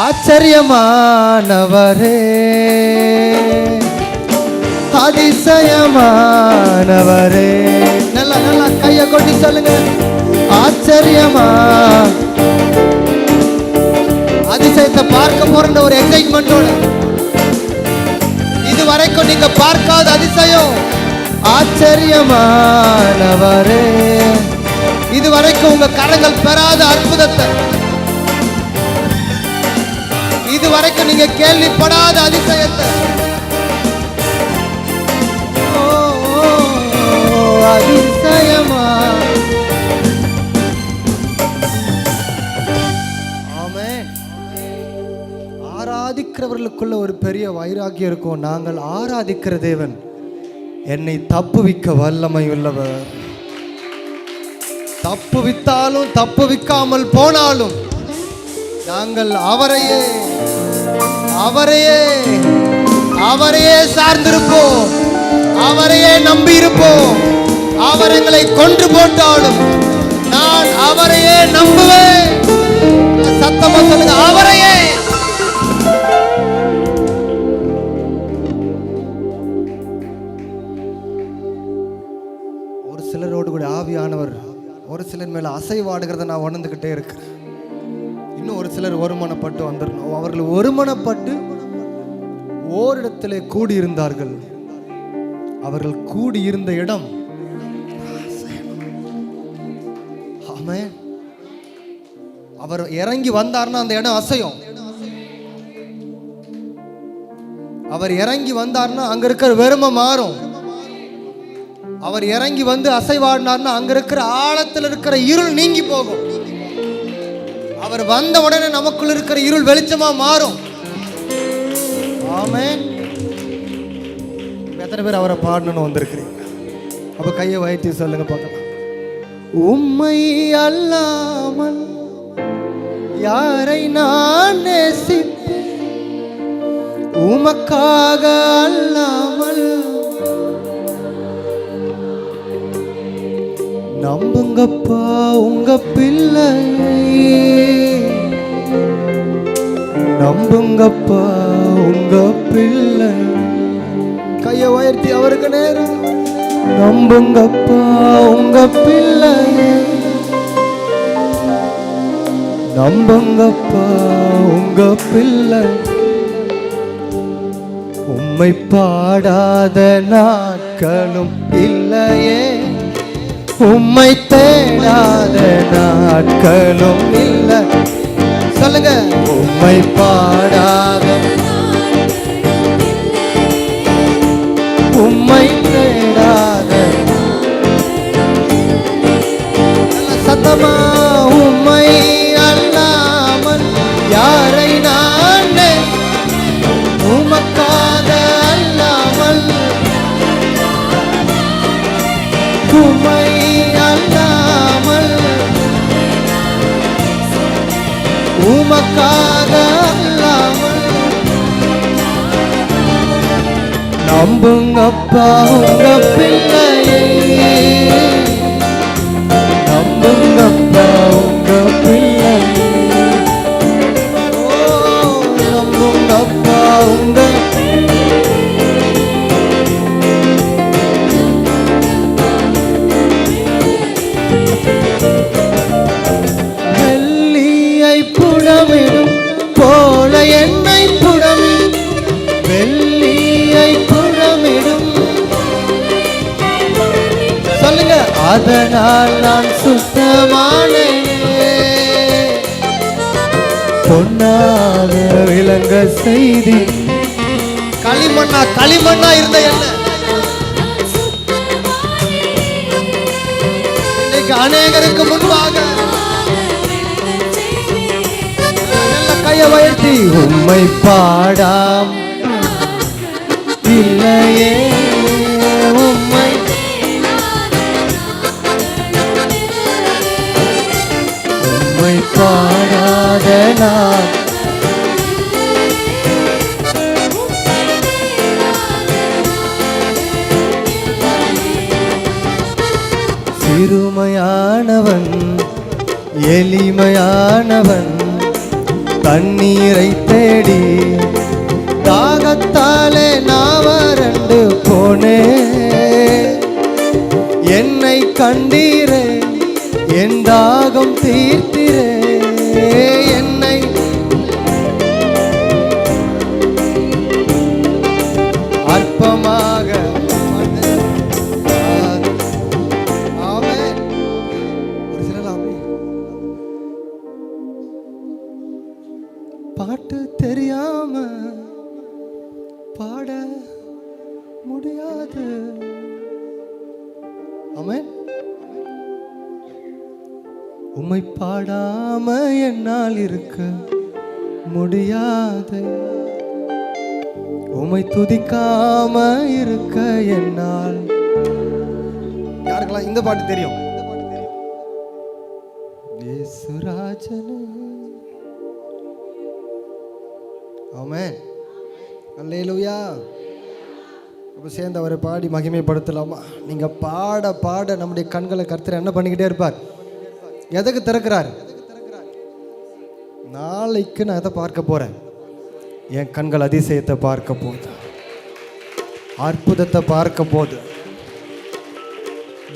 ஆச்சரியமானவரே அதிசயமானவரே. நல்லா நல்லா கையை கொட்டி சொல்லுங்க, ஆச்சரியமா. அதிசயத்தை பார்க்க போற ஒரு எக்ஸைட்மெண்டோட, இது வரைக்கும் நீங்க பார்க்காத அதிசயம். ஆச்சரியமானவரே, இது வரைக்கும் உங்க கரங்கள் பெறாத அற்புதத்தை, இது வரைக்கும் நீங்க கேள்விப்படாத அதிசயத்தை. அதிசயமா. ஆமென். ஆராதிக்கிறவர்களுக்குள்ள ஒரு பெரிய வைராக்கியம் இருக்கும். நாங்கள் ஆராதிக்கிற தேவன் என்னை தப்புவிக்க வல்லமை உள்ளவர். தப்புவித்தாலும் தப்புவிக்காமல் போனாலும் நாங்கள் அவரையே அவரையே அவரையே சார்ந்திருப்போம், அவரையே நம்பி இருப்போம். அவர் எங்களை கொன்று போட்டாலும் நான் அவரையே நம்புவேன். சத்தமா சொல்லுங்க, அவரையே. ஒரு சிலரோடு கூட ஆவியானவர் ஒரு சிலர் மேல அசைவாடுகிறத நான் உணர்ந்துகிட்டே இருக்கிறேன். இன்னும் ஒரு சிலர் ஒருமனப்பட்டு வந்துடணும். அவர்கள் ஒருமனப்பட்டு ஓரிடத்திலே கூடியிருந்தார்கள். அவர்கள் கூடியிருந்த இடம், அவர் இறங்கி வந்தார்னா அந்த இடம் அசையும். அவர் இறங்கி வந்தார்னா அங்க இருக்கிற வெறுமை மாறும். அவர் இறங்கி வந்து அசைவாடினார்னா அங்க இருக்கிற ஆழத்தில் இருக்கிற இருள் நீங்கி போகும். அவர் வந்த உடனே நமக்குள்ள இருக்கிற இருள் வெளிச்சமா மாறும். ஆமென். எத்தனை பேர் அவரை பாடணும்னு வந்திருக்கிறீங்க? அப்ப கையை வைத்து சொல்லுங்க பார்க்கலாம். உம்மை அல்லாமல் யாரை நான் நேசிப்பேன், உமக்காக அல்லாமல். நம்புங்கப்பா உங்க பிள்ளை, நம்புங்கப்பா உங்க பிள்ளை. கையை உயர்த்தி அவருக்கு நேரம். நம்புங்கப்பா உங்க பிள்ளை, நம்புங்கப்பா உங்க பிள்ளை. உம்மை பாடாத நாட்களும் இல்லையே, உம்மை தேடாத நாட்களும் இல்லை. சொல்லுங்க. உம்மை பாடாத, உம்மை தேடாத, சத்தமா உம்மை அல்லாமல் யாரை நான், உமக்காக அல்லாமல், உம்மை அல்லாமல், உமக்காக அல்லாமல். நம்புங்கப்பா உங்க பிள்ளையே, நம்புங்கப்பா உங்க பிள்ளை. நம்புங்கப்பா உங்க வெள்ளியை புடமிடும் போல என்னை புடமி, வெள்ளியை புடமிடும். சொல்லுங்க. அதனால் நான் சுத்தமானேன், பொன்னாக விளங்க செய்தி. களிமண்ணா களிமண்ணா இருந்த என்ன இன்னைக்கு அநேகருக்கு முன்பாக நல்ல கையை உயர்த்தி. உம்மை பாடாம் இல்லையே, உம்மை உம்மை பாடாத நான். சிறுமையானவன் எளிமையானவன் தண்ணீரை தேடி தாகத்தாலே நான் வறண்டு போனேன். என்னை கண்டீரே, என் தாகம் தீர்த்திரே. என்னை அற்பமாக பாட்டு தெரியாம பாட முடியாது. ஆமென். உம்மை பாடாம என்னால் இருக்க முடியாது, உம்மை துதிக்காம இருக்க என்னால். யாருக்கெல்லாம் இந்த பாட்டு தெரியும்? இயேசுராஜனே. ஆமென். அல்லேலூயா. அப்போ சேர்ந்து அவரை பாடி மகிமைப்படுத்தலாமா? நீங்கள் பாட பாட நம்முடைய கண்களை கர்த்தர் என்ன பண்ணிக்கிட்டே இருப்பார்? எதுக்கு திறக்கிறார்? நாளைக்கு நான் எதை பார்க்க போகிறேன்? என் கண்கள் அதிசயத்தை பார்க்க போகுது, அற்புதத்தை பார்க்க போகுது.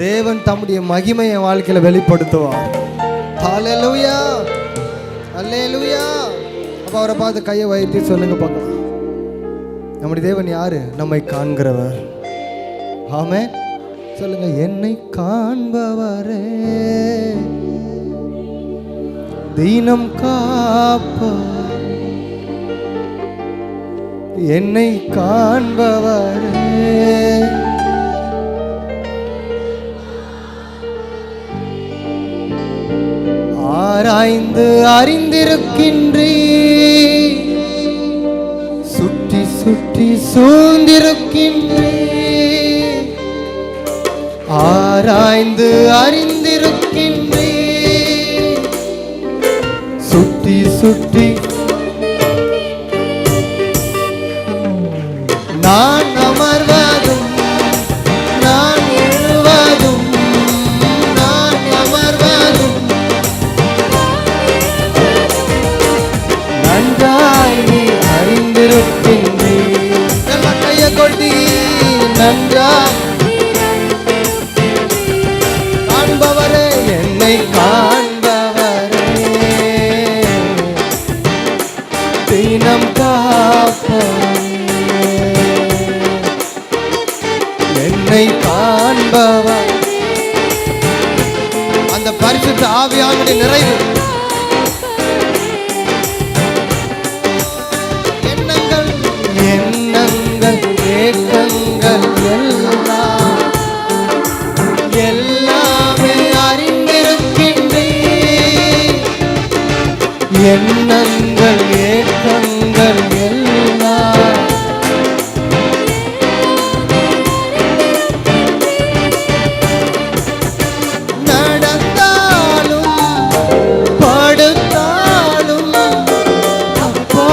தேவன் தம்முடைய மகிமையை வாழ்க்கையில் வெளிப்படுத்துவார். அல்லேலூயா, அல்லேலூயா. அப்போ அவரை பார்த்து கையை வைத்து சொல்லுங்க பார்க்கலாம், நம்முடைய தேவன் யாரு? நம்மை காண்கிறவர். ஆமென். சொல்லுங்க. என்னை காண்பவரே, தினம் காப்பவர், என்னை காண்பவரே. ஆராய்ந்து அறிந்திருக்கின்றே, சுற்றி சுற்றி சூழ்ந்திருக்கின்றே. ஆராய்ந்து அறிந்திருக்கின்றே, சுற்றி சுற்றி நான் அமர்வதும் நான் எழுவதும் நான் அமர்வதும் நன்றாய் நீ அறிந்திருக்கின்றே. எல்லாம் கையை கொட்டி நன்றாய் காண்பவரே, என்னை காண்பவரே, தினம் காப்பவரே, என்னை காண்பவர். அந்த பரிசுத்த ஆவியானுடைய நிறைவு எண்ணங்கள் எண்ணங்கள் ஏக்கங்கள் எல்லாம் எல்லாமே அறிந்திருக்கின்றே. எண்ணங்கள் ஏக்கங்கள் எல்லாம் நடந்தாலும் படுத்தாலும் அப்பா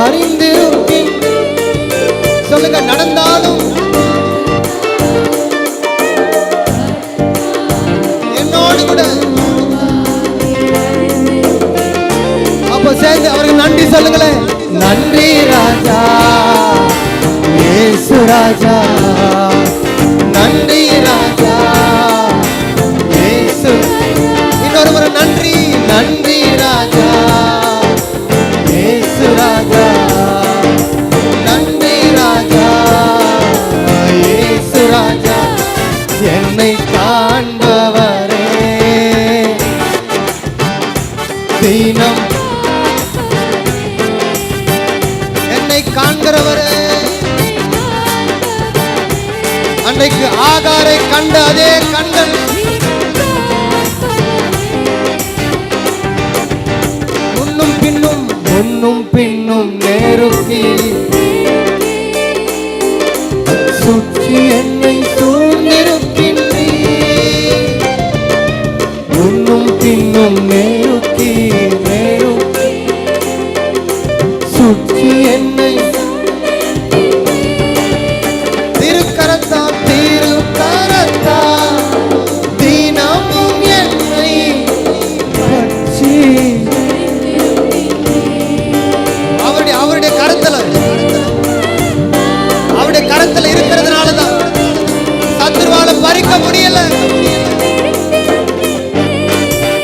அறிந்திருக்கின்ற. சொல்லுங்க, நடந்தாலும் என்னோடு கூட. அப்ப சேர்ந்து அவருக்கு நன்றி சொல்லுங்களேன். நன்றி ராஜா இயேசு ராஜா, நன்றி ராஜா இயேசு. இன்னொரு முறை நன்றி, நன்றி ராஜா இயேசு ராஜா, நன்றி ராஜா இயேசு ராஜா, என்னை காண்பவரே, தினம் என்னை காண்கிறவரே. அன்றைக்கு ஆகாரை கண்ட அதே கண்கள் முன்னும் பின்னும் முன்னும் பின்னும் நேருக்கி சுற்றி என்னை சூழ்ந்திருக்கின்றே. முன்னும் பின்னும் நேருக்கி நேருக்கி சுற்றி என்னை திருக்கரத்தா திருக்கரத்தா தினமும் என்னை பற்றி அவருடைய கரத்துல இருக்கிறதுனாலதான் சத்துருவால பறிக்க முடியல.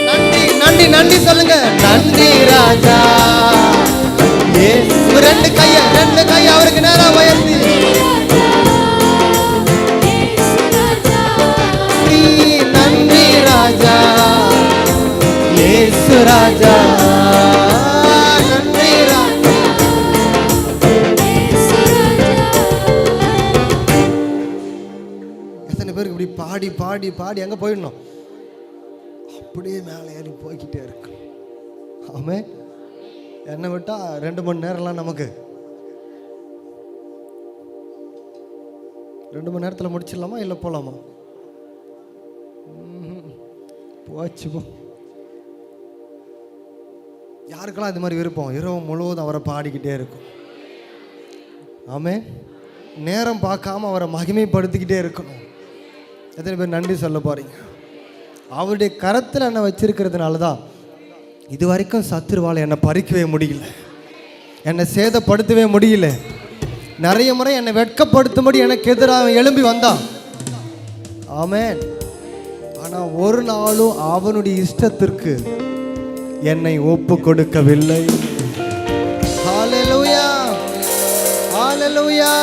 நன்றி நன்றி நன்றி சொல்லுங்க. நன்றி ராஜா. ரெண்டு கைய அவருக்கு நேரா உயர்த்தி நன்றி ராஜா இயேசு ராஜா, நன்றி ராஜா. எத்தனை பேருக்கு இப்படி பாடி பாடி பாடி எங்க போயிடணும், அப்படியே மேலே ஏறி போய்கிட்டே இருக்கு. ஆமே, என்ன விட்டா 2 மணி நேரம்லாம் நமக்கு 2 மணி நேரத்தில் முடிச்சிடலாமா இல்லை போகலாமா? போச்சு போ. யாருக்கெல்லாம் இது மாதிரி விருப்பம் இரவு முழுவதும் அவரை பாடிக்கிட்டே இருக்கும். ஆமே, நேரம் பார்க்காம அவரை மகிமைப்படுத்திக்கிட்டே இருக்கணும். எத்தனை பேர் நன்றி சொல்ல போறீங்க? அவருடைய கரத்தில் என்னை வச்சிருக்கிறதுனால தான் இது வரைக்கும் சத்துருவால் என்னை பறிக்கவே முடியல, என்னை சேதப்படுத்தவே முடியல. நிறைய முறை என்னை வெட்கப்படுத்தும்படி எனக்கு எதிராக எழும்பி வந்தான். ஆமென். ஆனால் ஒரு நாளும் அவனுடைய இஷ்டத்திற்கு என்னை ஒப்பு கொடுக்கவில்லை. ஹல்லேலூயா, ஹல்லேலூயா.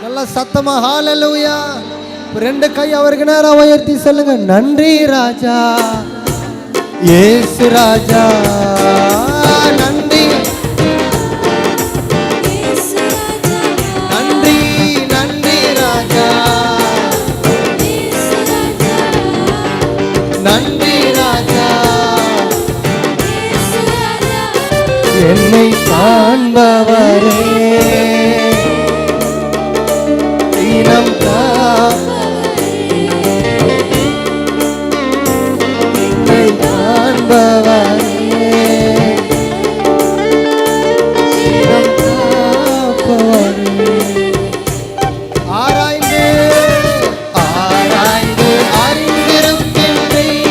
நல்லா சத்தமா ஹல்லேலூயா. 2 கை அவருக்கு நேரா உயர்த்தி சொல்லுங்க. நன்றி ராஜா இயேசு ராஜா நன்றி நன்றி நன்றி ராஜா நன்றி ராஜா என்னை காண்பவரே தினம் என்னை காண்பவரே தினம் காப்பவரே ஆராய்ந்து ஆராய்ந்து அறிந்திருக்கின்றேன்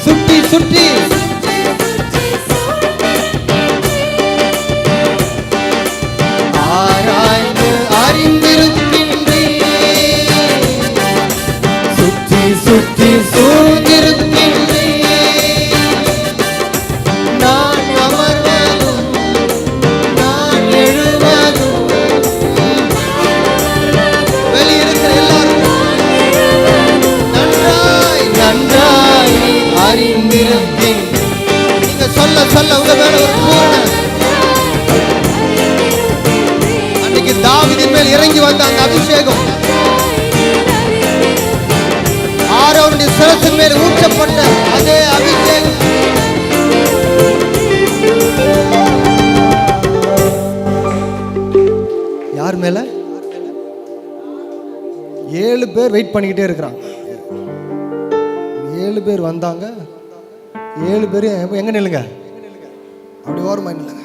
சுற்றி சுற்றி ஆராய்ந்து அறிந்திருக்கின்றேன் சுற்றி சுற்றி சூழ்ந்திருக்கின்றேன் நான் அமர்வதும் நான் எழுவதும் வெளியிருக்கிற எல்லாரும் நன்றாய் நன்றாய் அறிந்திருக்கேன். நீங்க சொல்ல சொல்ல உங்க மேல ஒரு பூரண அன்னைக்கு தாவீதின் மேல் இறங்கி வந்த அந்த அபிஷேகம் ஆரோனுடைய சிரசின் மேல் ஊற்றப்பட்ட அதே அபிஷேகம் யார் மேல 7 பேர் வெயிட் பண்ணிக்கிட்டே இருக்கிறாங்க. 7 பேர் வந்தாங்க. 7 பேரும் எங்க நில்லுங்க, அப்படி ஓரமா நில்லுங்க.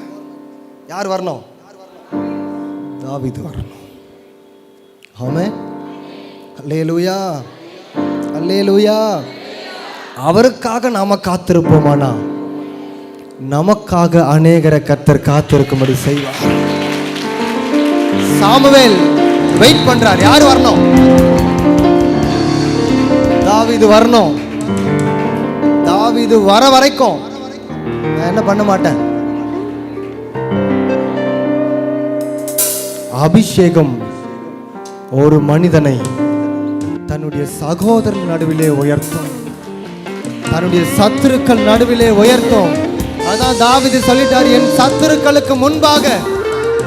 யார் வரணும்? தாவீது வரணும். ஆமென். அல்லேலூயா அல்லேலூயா. அவருக்காக நாம காத்திருப்போமானா நமக்காக அநேகரை கர்த்தர் காத்திருக்கும்படி செய்வார். சாமுவேல் வெயிட் பண்றார். யார் வரணும்? தாவீது வரணும். தாவீது வர வரைக்கும் நான் என்ன பண்ண மாட்டேன். அபிஷேகம் ஒரு மனிதனை தன்னுடைய சகோதரன் நடுவிலே உயர்த்தும், தன்னுடைய சத்துருக்கள் நடுவிலே உயர்த்தும். அதான் தாவீது சொல்லிட்டார், என் சத்துருக்களுக்கு முன்பாக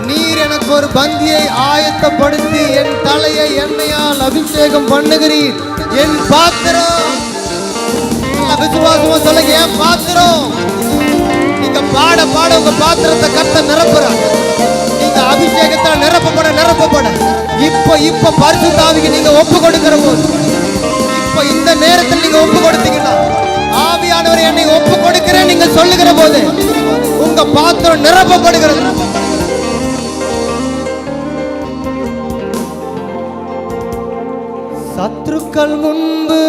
நீர் எனக்கு ஒரு பந்தியை ஆயத்தப்படுத்தி என் தலையை எண்ணெயால் அபிஷேகம் பண்ணுகிறீர். என் பாத்திரம், விசுவாசமா சொல்லுங்க, என் பாத்திரம். நீங்க பாட பாட உங்க பாத்திரத்தை கர்த்தர் நிரப்புறார். நீங்க அபிஷேகத்தால் நிரப்பப்பட நிரப்பப்பட இப்ப பரிசுத்த ஆவிக்கு நீங்க ஒப்பு கொடுக்கிற போது, இப்ப இந்த நேரத்தில் நீங்க ஒப்பு கொடுத்தீங்கன்னா, ஆவியானவரை என்னை ஒப்பு கொடுக்கிறேன் நீங்க சொல்லுகிற போது உங்க பாத்திரம் நிரப்பப்படுகிறது. சத்துருக்கள் முன்பு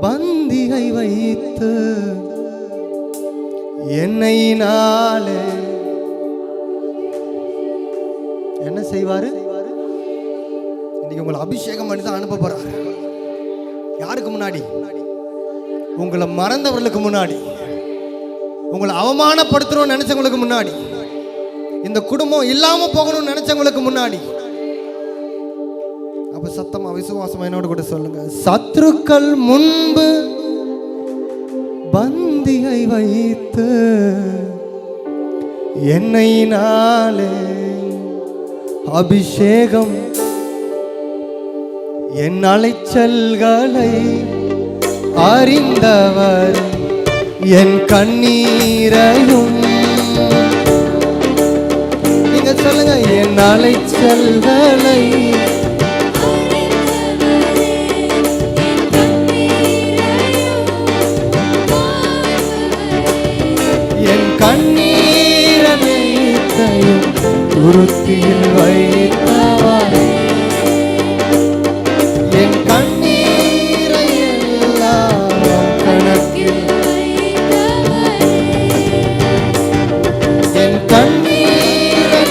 பந்தியை வைத்து என்னை நாளே என்ன செய்வாரு? இன்னைக்கு உங்களை அபிஷேகம் பண்ணி தான் அனுப்ப போறாரு. யாருக்கு முன்னாடி? உங்களை மறந்தவர்களுக்கு முன்னாடி, உங்களை அவமானப்படுத்தணும்னு நினைச்சவங்களுக்கு முன்னாடி, இந்த குடும்பம் இல்லாம போகணும்னு நினைச்சவங்களுக்கு முன்னாடி. அப்ப சத்தமா விசுவாசமா என்னோட கூட சொல்லுங்க, சத்துருக்கள் முன்பு பந்தியை வைத்து என்னை நாளே அபிஷேகம் என் அலைச்சல்களை அறிந்தவர் என் கண்ணீரையும். நீங்க சொல்லுங்க, என் அலைச்சல்களை என் கண்ணீரையும் உறுதியில் வைத்தவர் என் கண்ணீரை எல்லாம் கணக்கில் என் கண்ணீரை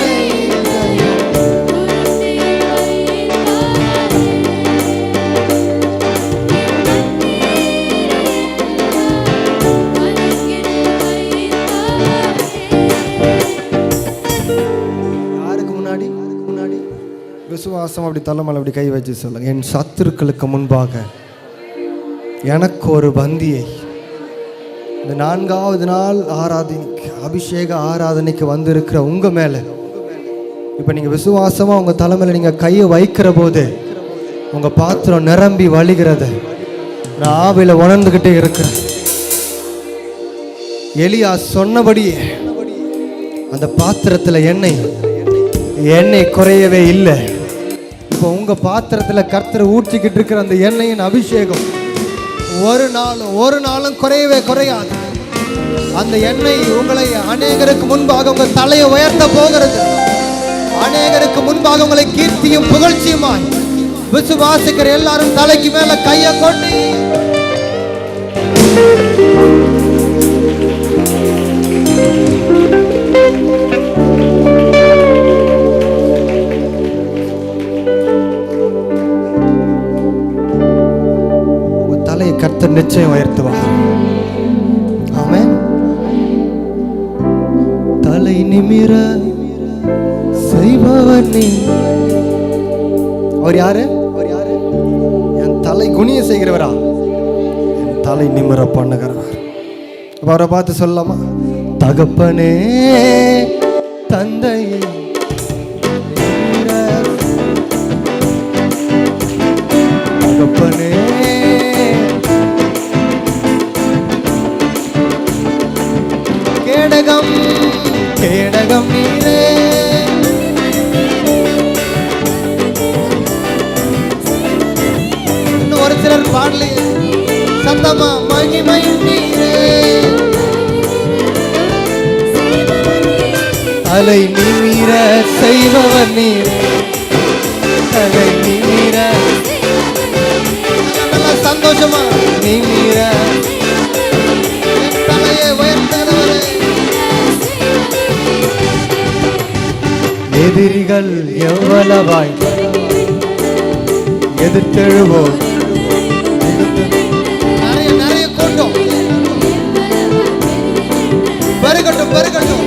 யாருக்கு முன்னாடி? விசுவாசம் அப்படி தலைமையில் அப்படி கை வச்சு சொல்லுங்க, என் சத்துருக்களுக்கு முன்பாக எனக்கு ஒரு பந்தியை. இந்த 4வது நாள் ஆராதனைக்கு, அபிஷேக ஆராதனைக்கு வந்திருக்கிற உங்கள் மேலே இப்போ நீங்கள் விசுவாசமாக உங்கள் தலைமையில் நீங்கள் கையை வைக்கிற போது உங்கள் பாத்திரம் நிரம்பி வழிகிறத நான் ஆவியில் உணர்ந்துக்கிட்டே இருக்கிறேன். எலியா சொன்னபடியே அந்த பாத்திரத்தில் எண்ணெய் குறையவே இல்லை. இப்போ உங்கள் பாத்திரத்தில் கர்த்தர் ஊற்றிக்கிட்டு இருக்கிற அந்த எண்ணெயின் அபிஷேகம் ஒரு நாளும் குறையவே குறையாது. அந்த எண்ணெய் உங்களை அநேகருக்கு முன்பாக உங்கள் தலையை உயர்த்த போகிறது. அநேகருக்கு முன்பாக உங்களை கீர்த்தியும் புகழ்ச்சியுமாய் விசுவாசிக்கிற எல்லாரும் தலைக்கு மேல கையை கொண்டு உங்க தலையை கர்த்தர் நிச்சயம் உயர்த்துவார். ஆமென். தலை நிமிர செய்பவர் நீ. அவர் யாரு? என் தலை குனிய செய்கிறவரா? என் தலை நிமிர பண்ணுகிறவர். அவரை பார்த்து சொல்லலாமா? தகப்பனே தந்தையே தகப்பனே கேடகம் நீரே. இன்னும் ஒரு சிலர் பாடலையே சத்தமா மகிமையும் நீரே. தலை நிமிர செய்பவர் நீரே. தலை நிமிர நல்லா சந்தோஷமா நிமிர தலையை உயர்த்தவரே. எதிரிகள் எவ்வளவாய் எதிர்த்தெழுவோம். நிறைய கூட்டம் பெருகட்டும்.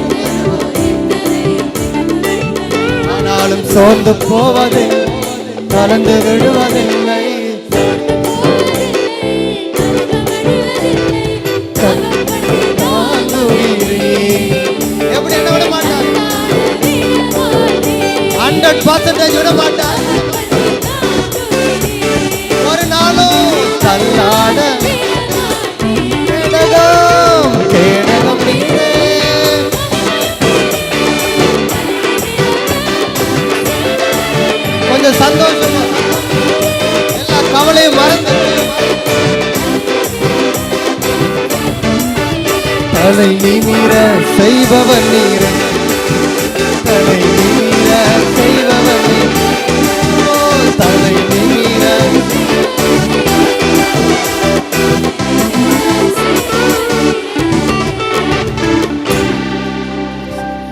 ஆனாலும் சோர்ந்து போவதே, கலந்து விடுவதில்லை. எப்படி என்ன விட மாட்டார்? 100% விட மாட்டார். ஒரு நாளும் தள்ளாட கேடகம் நீரே. கொஞ்சம் சந்தோஷமா எல்லா கவலையும் மறந்து தலை நிமிர செய்பவர் நீரே. தலை நிமிர செய்பவர் நீரே. தலை நிமிர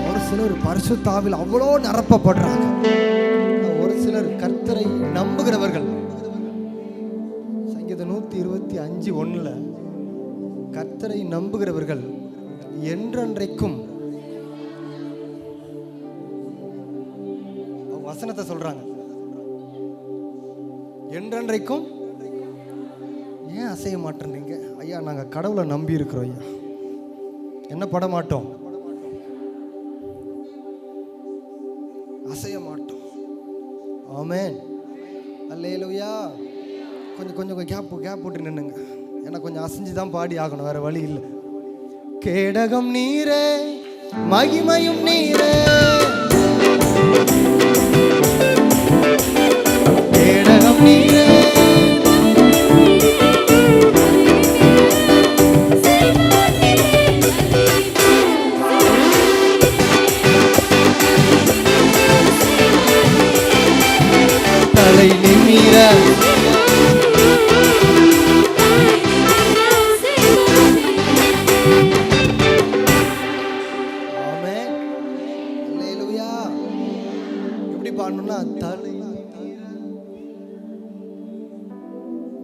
ஒரு சிலர் பரிசுத்தாவில் அவ்வளோ நிரப்பப்படுறாங்க. ஒரு சிலர் கர்த்தரை நம்புகிறவர்கள். சங்கீதம் 125:1 கர்த்தரை நம்புகிறவர்கள் என்றென்றைக்கும், அவங்க வசனத்தை சொல்றாங்க, என்றென்றைக்கும். ஏன் அசைய மாட்டேன்றீங்க? ஐயா நாங்க கடவுளை நம்பி இருக்கிறோம் ஐயா, என்ன பட மாட்டோம், அசைய மாட்டோம். ஆமென். அல்லேலூயா. கொஞ்சம் கேப் போட்டு நின்னுங்க. ஏன்னா கொஞ்சம் அசைஞ்சுதான் பாடி ஆகணும், வேற வழி இல்லை. கேடகம் நீரே, மகிமையும் நீரே. கேடகம் நீரே. தலை நிமிர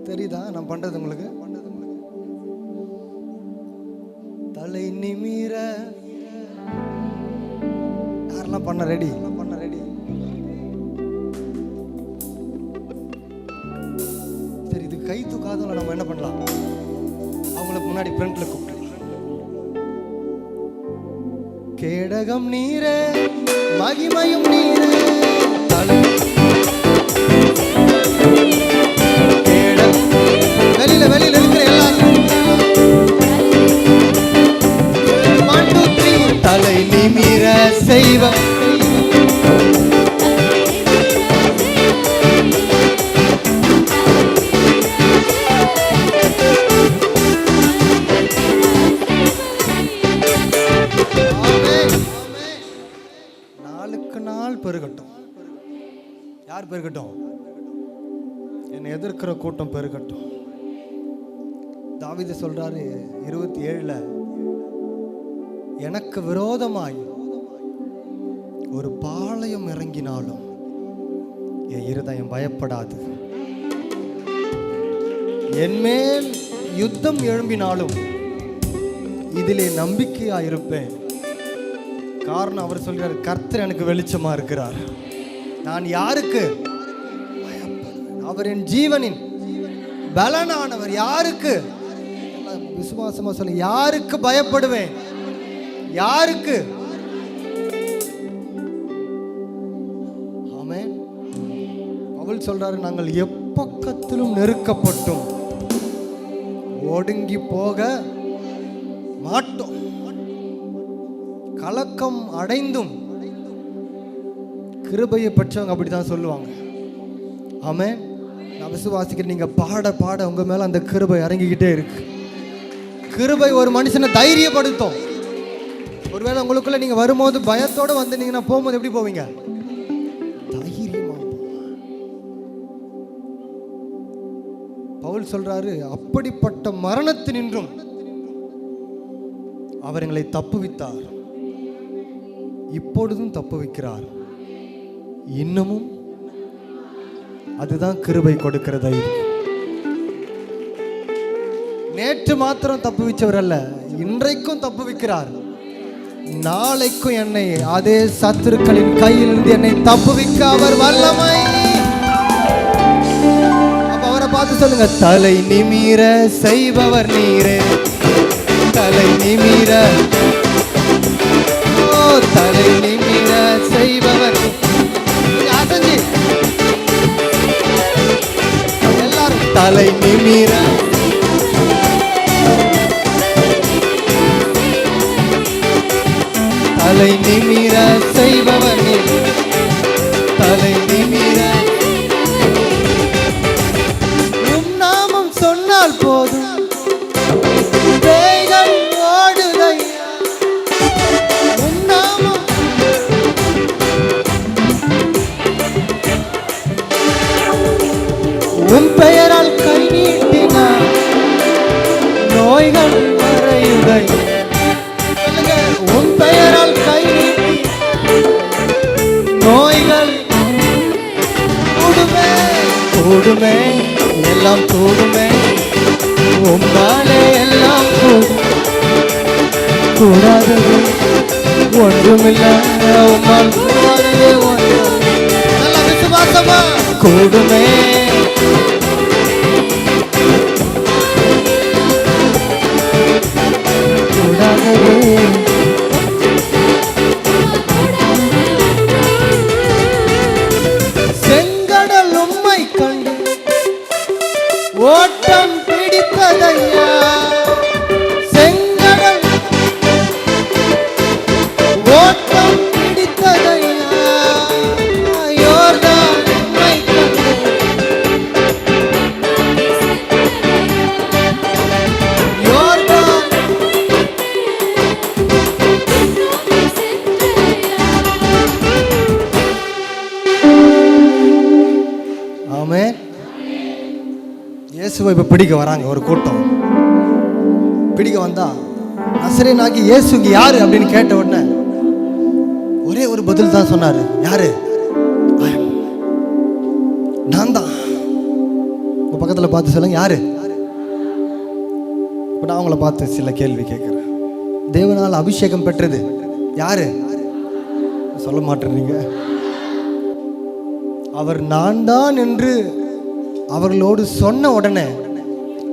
தெரியுதா நான் பண்றது உங்களுக்கு? தலை நிமிர யாரெல்லாம் பண்ண ரெடி? சரி, இது கை தூக்காதவங்கள நம்ம என்ன பண்ணலாம்? அவங்களுக்கு முன்னாடி ஃப்ரண்ட்ல கூப்பிட்டு, கேடகம் நீரே, மகிமையும் நீரே, வெளியில வெளியில இருக்கிற எல்லாரும் தலை நிமிர செய்வ நாளுக்கு நாள் பெருகட்டும். யார் பெருகட்டும்? என்னை எதிர்க்கிற கூட்டம் பெருகட்டும். தாவீது சொல்றாரு 27ல, எனக்கு விரோதமாய் ஒரு பாளையம் இறங்கினாலும் என் இருதயம் பயப்படாது, என்மேல் யுத்தம் எழும்பினாலும் இதிலே நம்பிக்கையா இருப்பேன். காரணம், அவர் சொல்றார், கர்த்தர் எனக்கு வெளிச்சமா இருக்கிறார். நான் யாருக்கு பயப்படுவேன்? அவர் என் ஜீவனின் பலனானவர். யாருக்கு? விசுவாசமா சொல்ல, யாருக்கு பயப்படுவேன்? யாருக்கு? ஆமென். பவுல் சொல்றாரு, நாங்கள் எப்பக்கத்திலும் நெருக்கப்பட்டும் ஒடுங்கி போக மாட்டோம், கலக்கம் அடைந்தும். கிருபையை பெற்றவங்க அப்படிதான் சொல்லுவாங்க. ஆமென். நான் விசுவாசிக்கிறேன், நீங்க பாட பாட உங்க மேல அந்த கிருபை இறங்கிக்கிட்டே இருக்கு. கிருபை ஒரு மனுஷனை தைரியப்படுத்தும். ஒருவேளை உங்களுக்குள்ள நீங்க வரும்போது பயத்தோட வந்தீங்கன்னா, போகும்போது எப்படி போவீங்க? தைரியமா. பவுல் சொல்றாரு, அப்படிப்பட்ட மரணத்தினின்றும் அவர் எங்களை தப்புவித்தார், இப்பொழுதும் தப்புவிக்கிறார், இன்னமும். அதுதான் கிருபை கொடுக்கிற தைரியம். நேற்று மாத்திரம் தப்புவிச்சவர் அல்ல, இன்றைக்கும் தப்புவிக்கிறார். நாளைக்கும் என்னை அதே சத்துருக்களின் கையிலிருந்து என்னை தப்புவிக்க அவர் வல்லமை. அப்ப அவரை பார்த்து சொல்லுங்க, தலை நிமிர செய்பவர் நீரே, தலை நிமிர, ஓ தலை நிமிர செய்பவர். அசஞ்சி எல்லாரும் தலை நிமிர, தலை நிமிர செய்பவர் நீர், தலை நிமிர. உம் நாமம் சொன்னால் போதும், பேய்கள் ஓடுதையா. உம் நாமம், உம் பெயரால் கை நீட்டினார் நோய்கள் மறையுதை. உன் பெயரால் கை நீட்டி நோய்கள் கூடுமே, கூடுமே, எல்லாம் கூடுமே. உம்மாலே எல்லாம் கூடாதது ஒன்றுமில்லை, உம்மால் கூடாதது ஒன்று. நல்ல விசுவாசமா கூடுமே. செங்கடல் உம்மை கண்டு ஓட்டம் பிடித்ததையா, செங்கடல் ஓட்டம் பிடித்ததையா. யோர்தான் உம்மை கண்டு, யோர்தான். ஆமென். இயேசுவை இப்ப பிடிக்க வராங்க ஒரு கூட்டம். பிடிக்க வந்தா, நசரேயனாகிய இயேசு இங்க யாரு அப்படின்னு கேட்ட உடனே ஒரே ஒரு பதில் தான் சொன்னாரு. யாரு? நான் தான். உங்க பக்கத்துல பார்த்து சொல்லுங்க, யாரு? இப்ப நான் அவங்கள பார்த்து சில கேள்வி கேட்கிறேன். தேவனால் அபிஷேகம் பெற்றது யாரு? சொல்ல மாட்டேறீங்க. அவர் நான் தான் என்று அவர்களோடு சொன்ன உடனே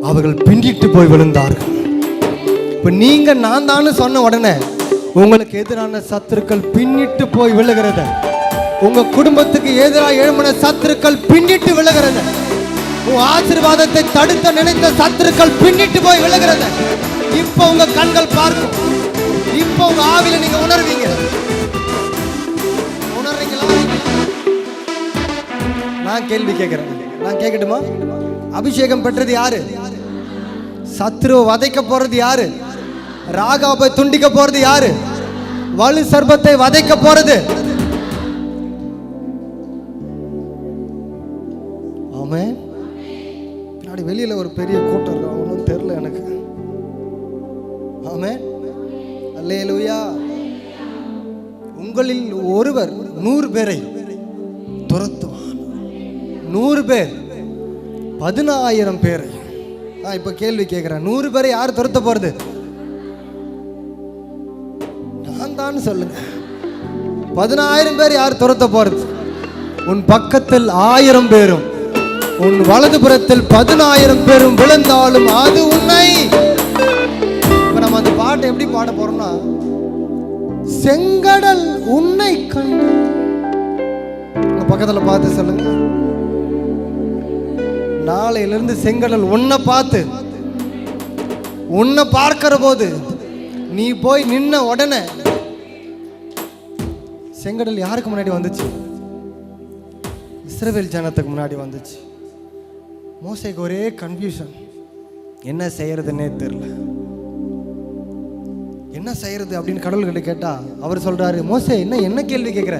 அவர்கள் பின்னிட்டு போய் விழுந்தார்கள். இப்போ நீங்க நான் தான் சொன்ன உடனே உங்களுக்கு எதிரான சத்துருக்கள் பின்னிட்டு போய் விழுகிறத, உங்க குடும்பத்துக்கு எதிராக எழும்பின சத்துருக்கள் பின்னிட்டு விழுகிறத, உன் ஆசீர்வாதத்தை தடுக்க நினைத்த சத்துருக்கள் பின்னிட்டு போய் விழுகிறத இப்போ உங்க கண்கள் பார்க்கும். இப்போ உங்க ஆவில நீங்க உணர்வீங்க. உணர்றீங்களா? நான் கேள்வி கேட்கிறேன், நான் கேட்கட்டுமா? அபிஷேகம் பெற்றது யாரு? சத்துருவை வதைக்க போறது யாரு? ராகாபை துண்டிக்க போறது யாரு? வலு சர்பத்தை வதைக்க போறது. ஆமென். பின்னாடி வெளியில ஒரு பெரிய கூட்டம் இருக்கு, ஒன்றும் தெரியல எனக்கு. ஆமென். அல்லேலூயா. உங்களில் ஒருவர் 100 பேரை துரத்துவான். 100 பேர் 10,000 பேரை. நான் இப்ப கேள்வி கேட்கிறேன், 100 பேரை யார் துரத்த போறது? நான் தான் சொல்லுங்க. 10,000 பேர் யார் துரத்த போறது? உன் பக்கத்தில் 1000 பேரும் உன் வலதுபுறத்தில் 10,000 பேரும் விழுந்தாலும் அது உன்னை. இப்ப நம்ம அந்த பாட்டை எப்படி பாட போறோம்னா, செங்கடல் உன்னை கண்டு. உங்க பக்கத்துல பார்த்து சொல்லுங்க, நாளையிலிருந்து செங்கடல் உன்னை பார்த்து, உன்னை பார்க்கிற போது நீ போய் நின்ன உடனே. செங்கடல் யாருக்கு முன்னாடி வந்துச்சு? இஸ்ரவேல் ஜனத்துக்கு முன்னாடி வந்துச்சு. மோசேக்கு ஒரே கன்ஃபியூஷன், என்ன செய்யறதுன்னே தெரியல. என்ன செய்யறது அப்படின்னு கடவுள்கிட்ட கேட்டா அவர் சொல்றாரு, மோசே என்ன கேள்வி கேட்கிற?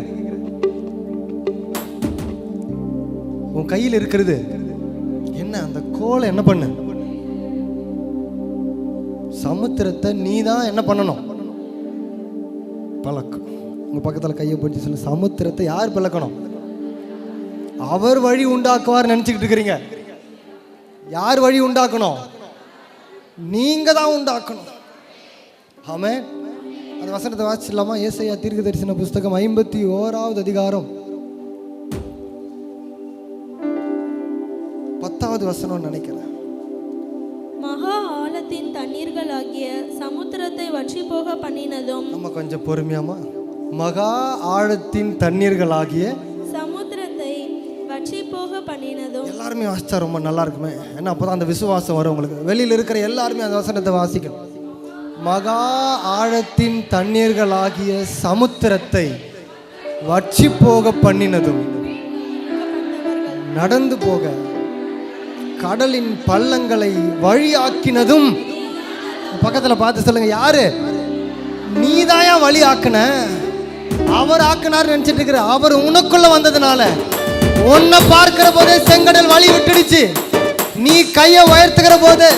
உன் கையில் இருக்கிறது என்ன? அந்த கோலை என்ன பண்ணு? சமுத்திரத்தை நீ தான் என்ன பண்ணணும்? பழக்கம். உங்க பக்கத்துல கையை போட்டு சொல்லு, சமுத்திரத்தை யார் பழக்கணும்? அவர் வழி உண்டாக்குவார் நினைச்சுக்கிட்டு இருக்கிறீங்க. யார் வழி உண்டாக்கணும்? நீங்க தான் உண்டாக்கணும். ஆமென். அந்த வசனத்தை வாசிச்சலாமா? ஏசாயா தீர்க்கதரிசன புஸ்தகம் 51வது அதிகாரம் 10வது வசனம் நினைக்கிறேன். மகா ஆழத்தின் தண்ணீர்களாகிய சமுத்திரத்தை வற்றி போக பண்ணினதும். நம்ம கொஞ்சம் பொறுமையாமா. மகா ஆழத்தின் தண்ணீர்களாகிய சமுத்திரத்தை வற்றி போக பண்ணினதும். எல்லாருமே வாசிச்சா ரொம்ப நல்லா இருக்குமே. ஏன்னா அப்பதான் அந்த விசுவாசம் வரும் உங்களுக்கு. வெளியில் இருக்கிற எல்லாருமே அந்த வசனத்தை வாசிக்கணும். மகா ஆழத்தின் தண்ணீர்களாகிய சமுத்திரத்தை வற்றி போக பண்ணினதும், நடந்து போக கடலின் பள்ளங்களை வழியாக்கினதும். பக்கத்துல பார்த்து சொல்லுங்க, யாரு? நீதாயா வழி ஆக்குன? அவர் ஆக்குனார் நினைச்சிட்டு இருக்கிற. அவர் உனக்குள்ள வந்ததுனால உன்னை பார்க்கிற போதே செங்கடல் வழி விட்டுடுச்சு. நீ கையை உயர்த்துகிற போது.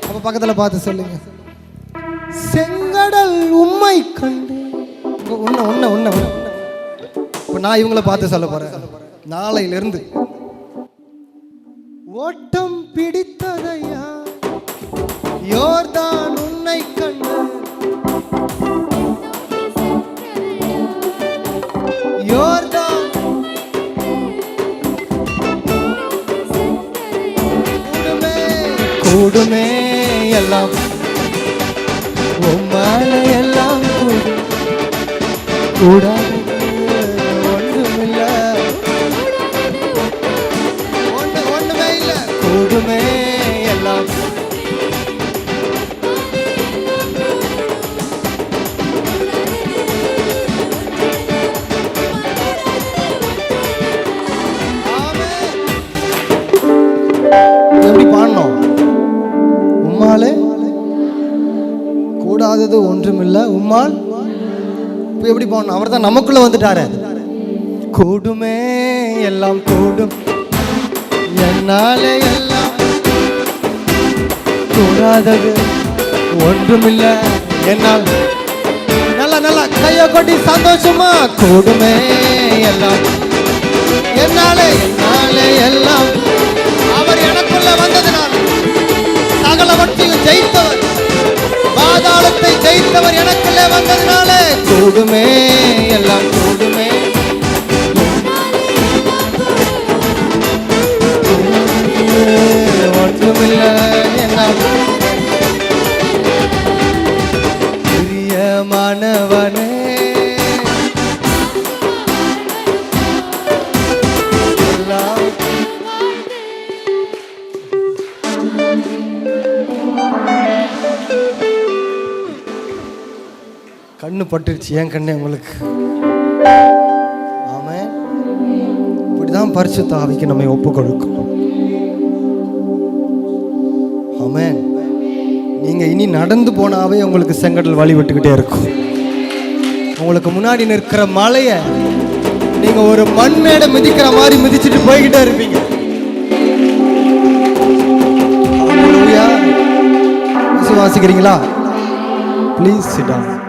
அப்ப பக்கத்துல பார்த்து சொல்லுங்க, செங்கடல் உம்மை கண்டு. இப்ப நான் இவங்களை பார்த்து சொல்ல போறேன். நாளையிலிருந்து ஓட்டம் பிடித்ததையா யோர்தான் உன்னை கண்டு. யோர்தான் கூடுமே எல்லாம் உம்மாலே எல்லாம் கூடாது ஒன்றுமில்லை. ஒண்ணுமே இல்லை. கூடுமே எல்லாம். எப்படி பாடணும்? உம்மாலே கூடாதது ஒன்றுமில்லை, உம்மால். எப்படி போகணும்? அவர் தான் நமக்குள்ள வந்துட்டாரு. கூடுமே எல்லாம் கூடும், என்னாலே எல்லாம் கூடாதது ஒன்றுமில்லை என்னால். நல்லா நல்லா கையை கொட்டி சந்தோஷமா. கூடுமே எல்லாம், என்னாலே எல்லாம். அவர் எனக்குள்ள வந்ததுனால சகலவற்றையும் ஜெயித்தவர், பாதாளத்தை ஜெயித்தவர் எனக்குள்ளே வந்ததுனாலே கூடுமே எல்லாம் கூடுமே. பிரியமானவனே எல்லாம் கண்ணு பட்டுருச்சு, ஏன் கண்ணே உங்களுக்கு. ஆமென். இப்படிதான் பரிசுத்த ஆவிக்கு நம்மை ஒப்பு கொடுக்கும். ஆமென். நீங்க இனி நடந்து போனாவே உங்களுக்கு செங்கடல் வழி விட்டுக்கிட்டே இருக்கும். உங்களுக்கு முன்னாடி நிற்கிற மலையை நீங்க ஒரு மண் மேடை மிதிக்கிற மாதிரி மிதிச்சுட்டு போய்கிட்டே இருப்பீங்க. விசுவாசிக்கிறீங்களா? Please sit down.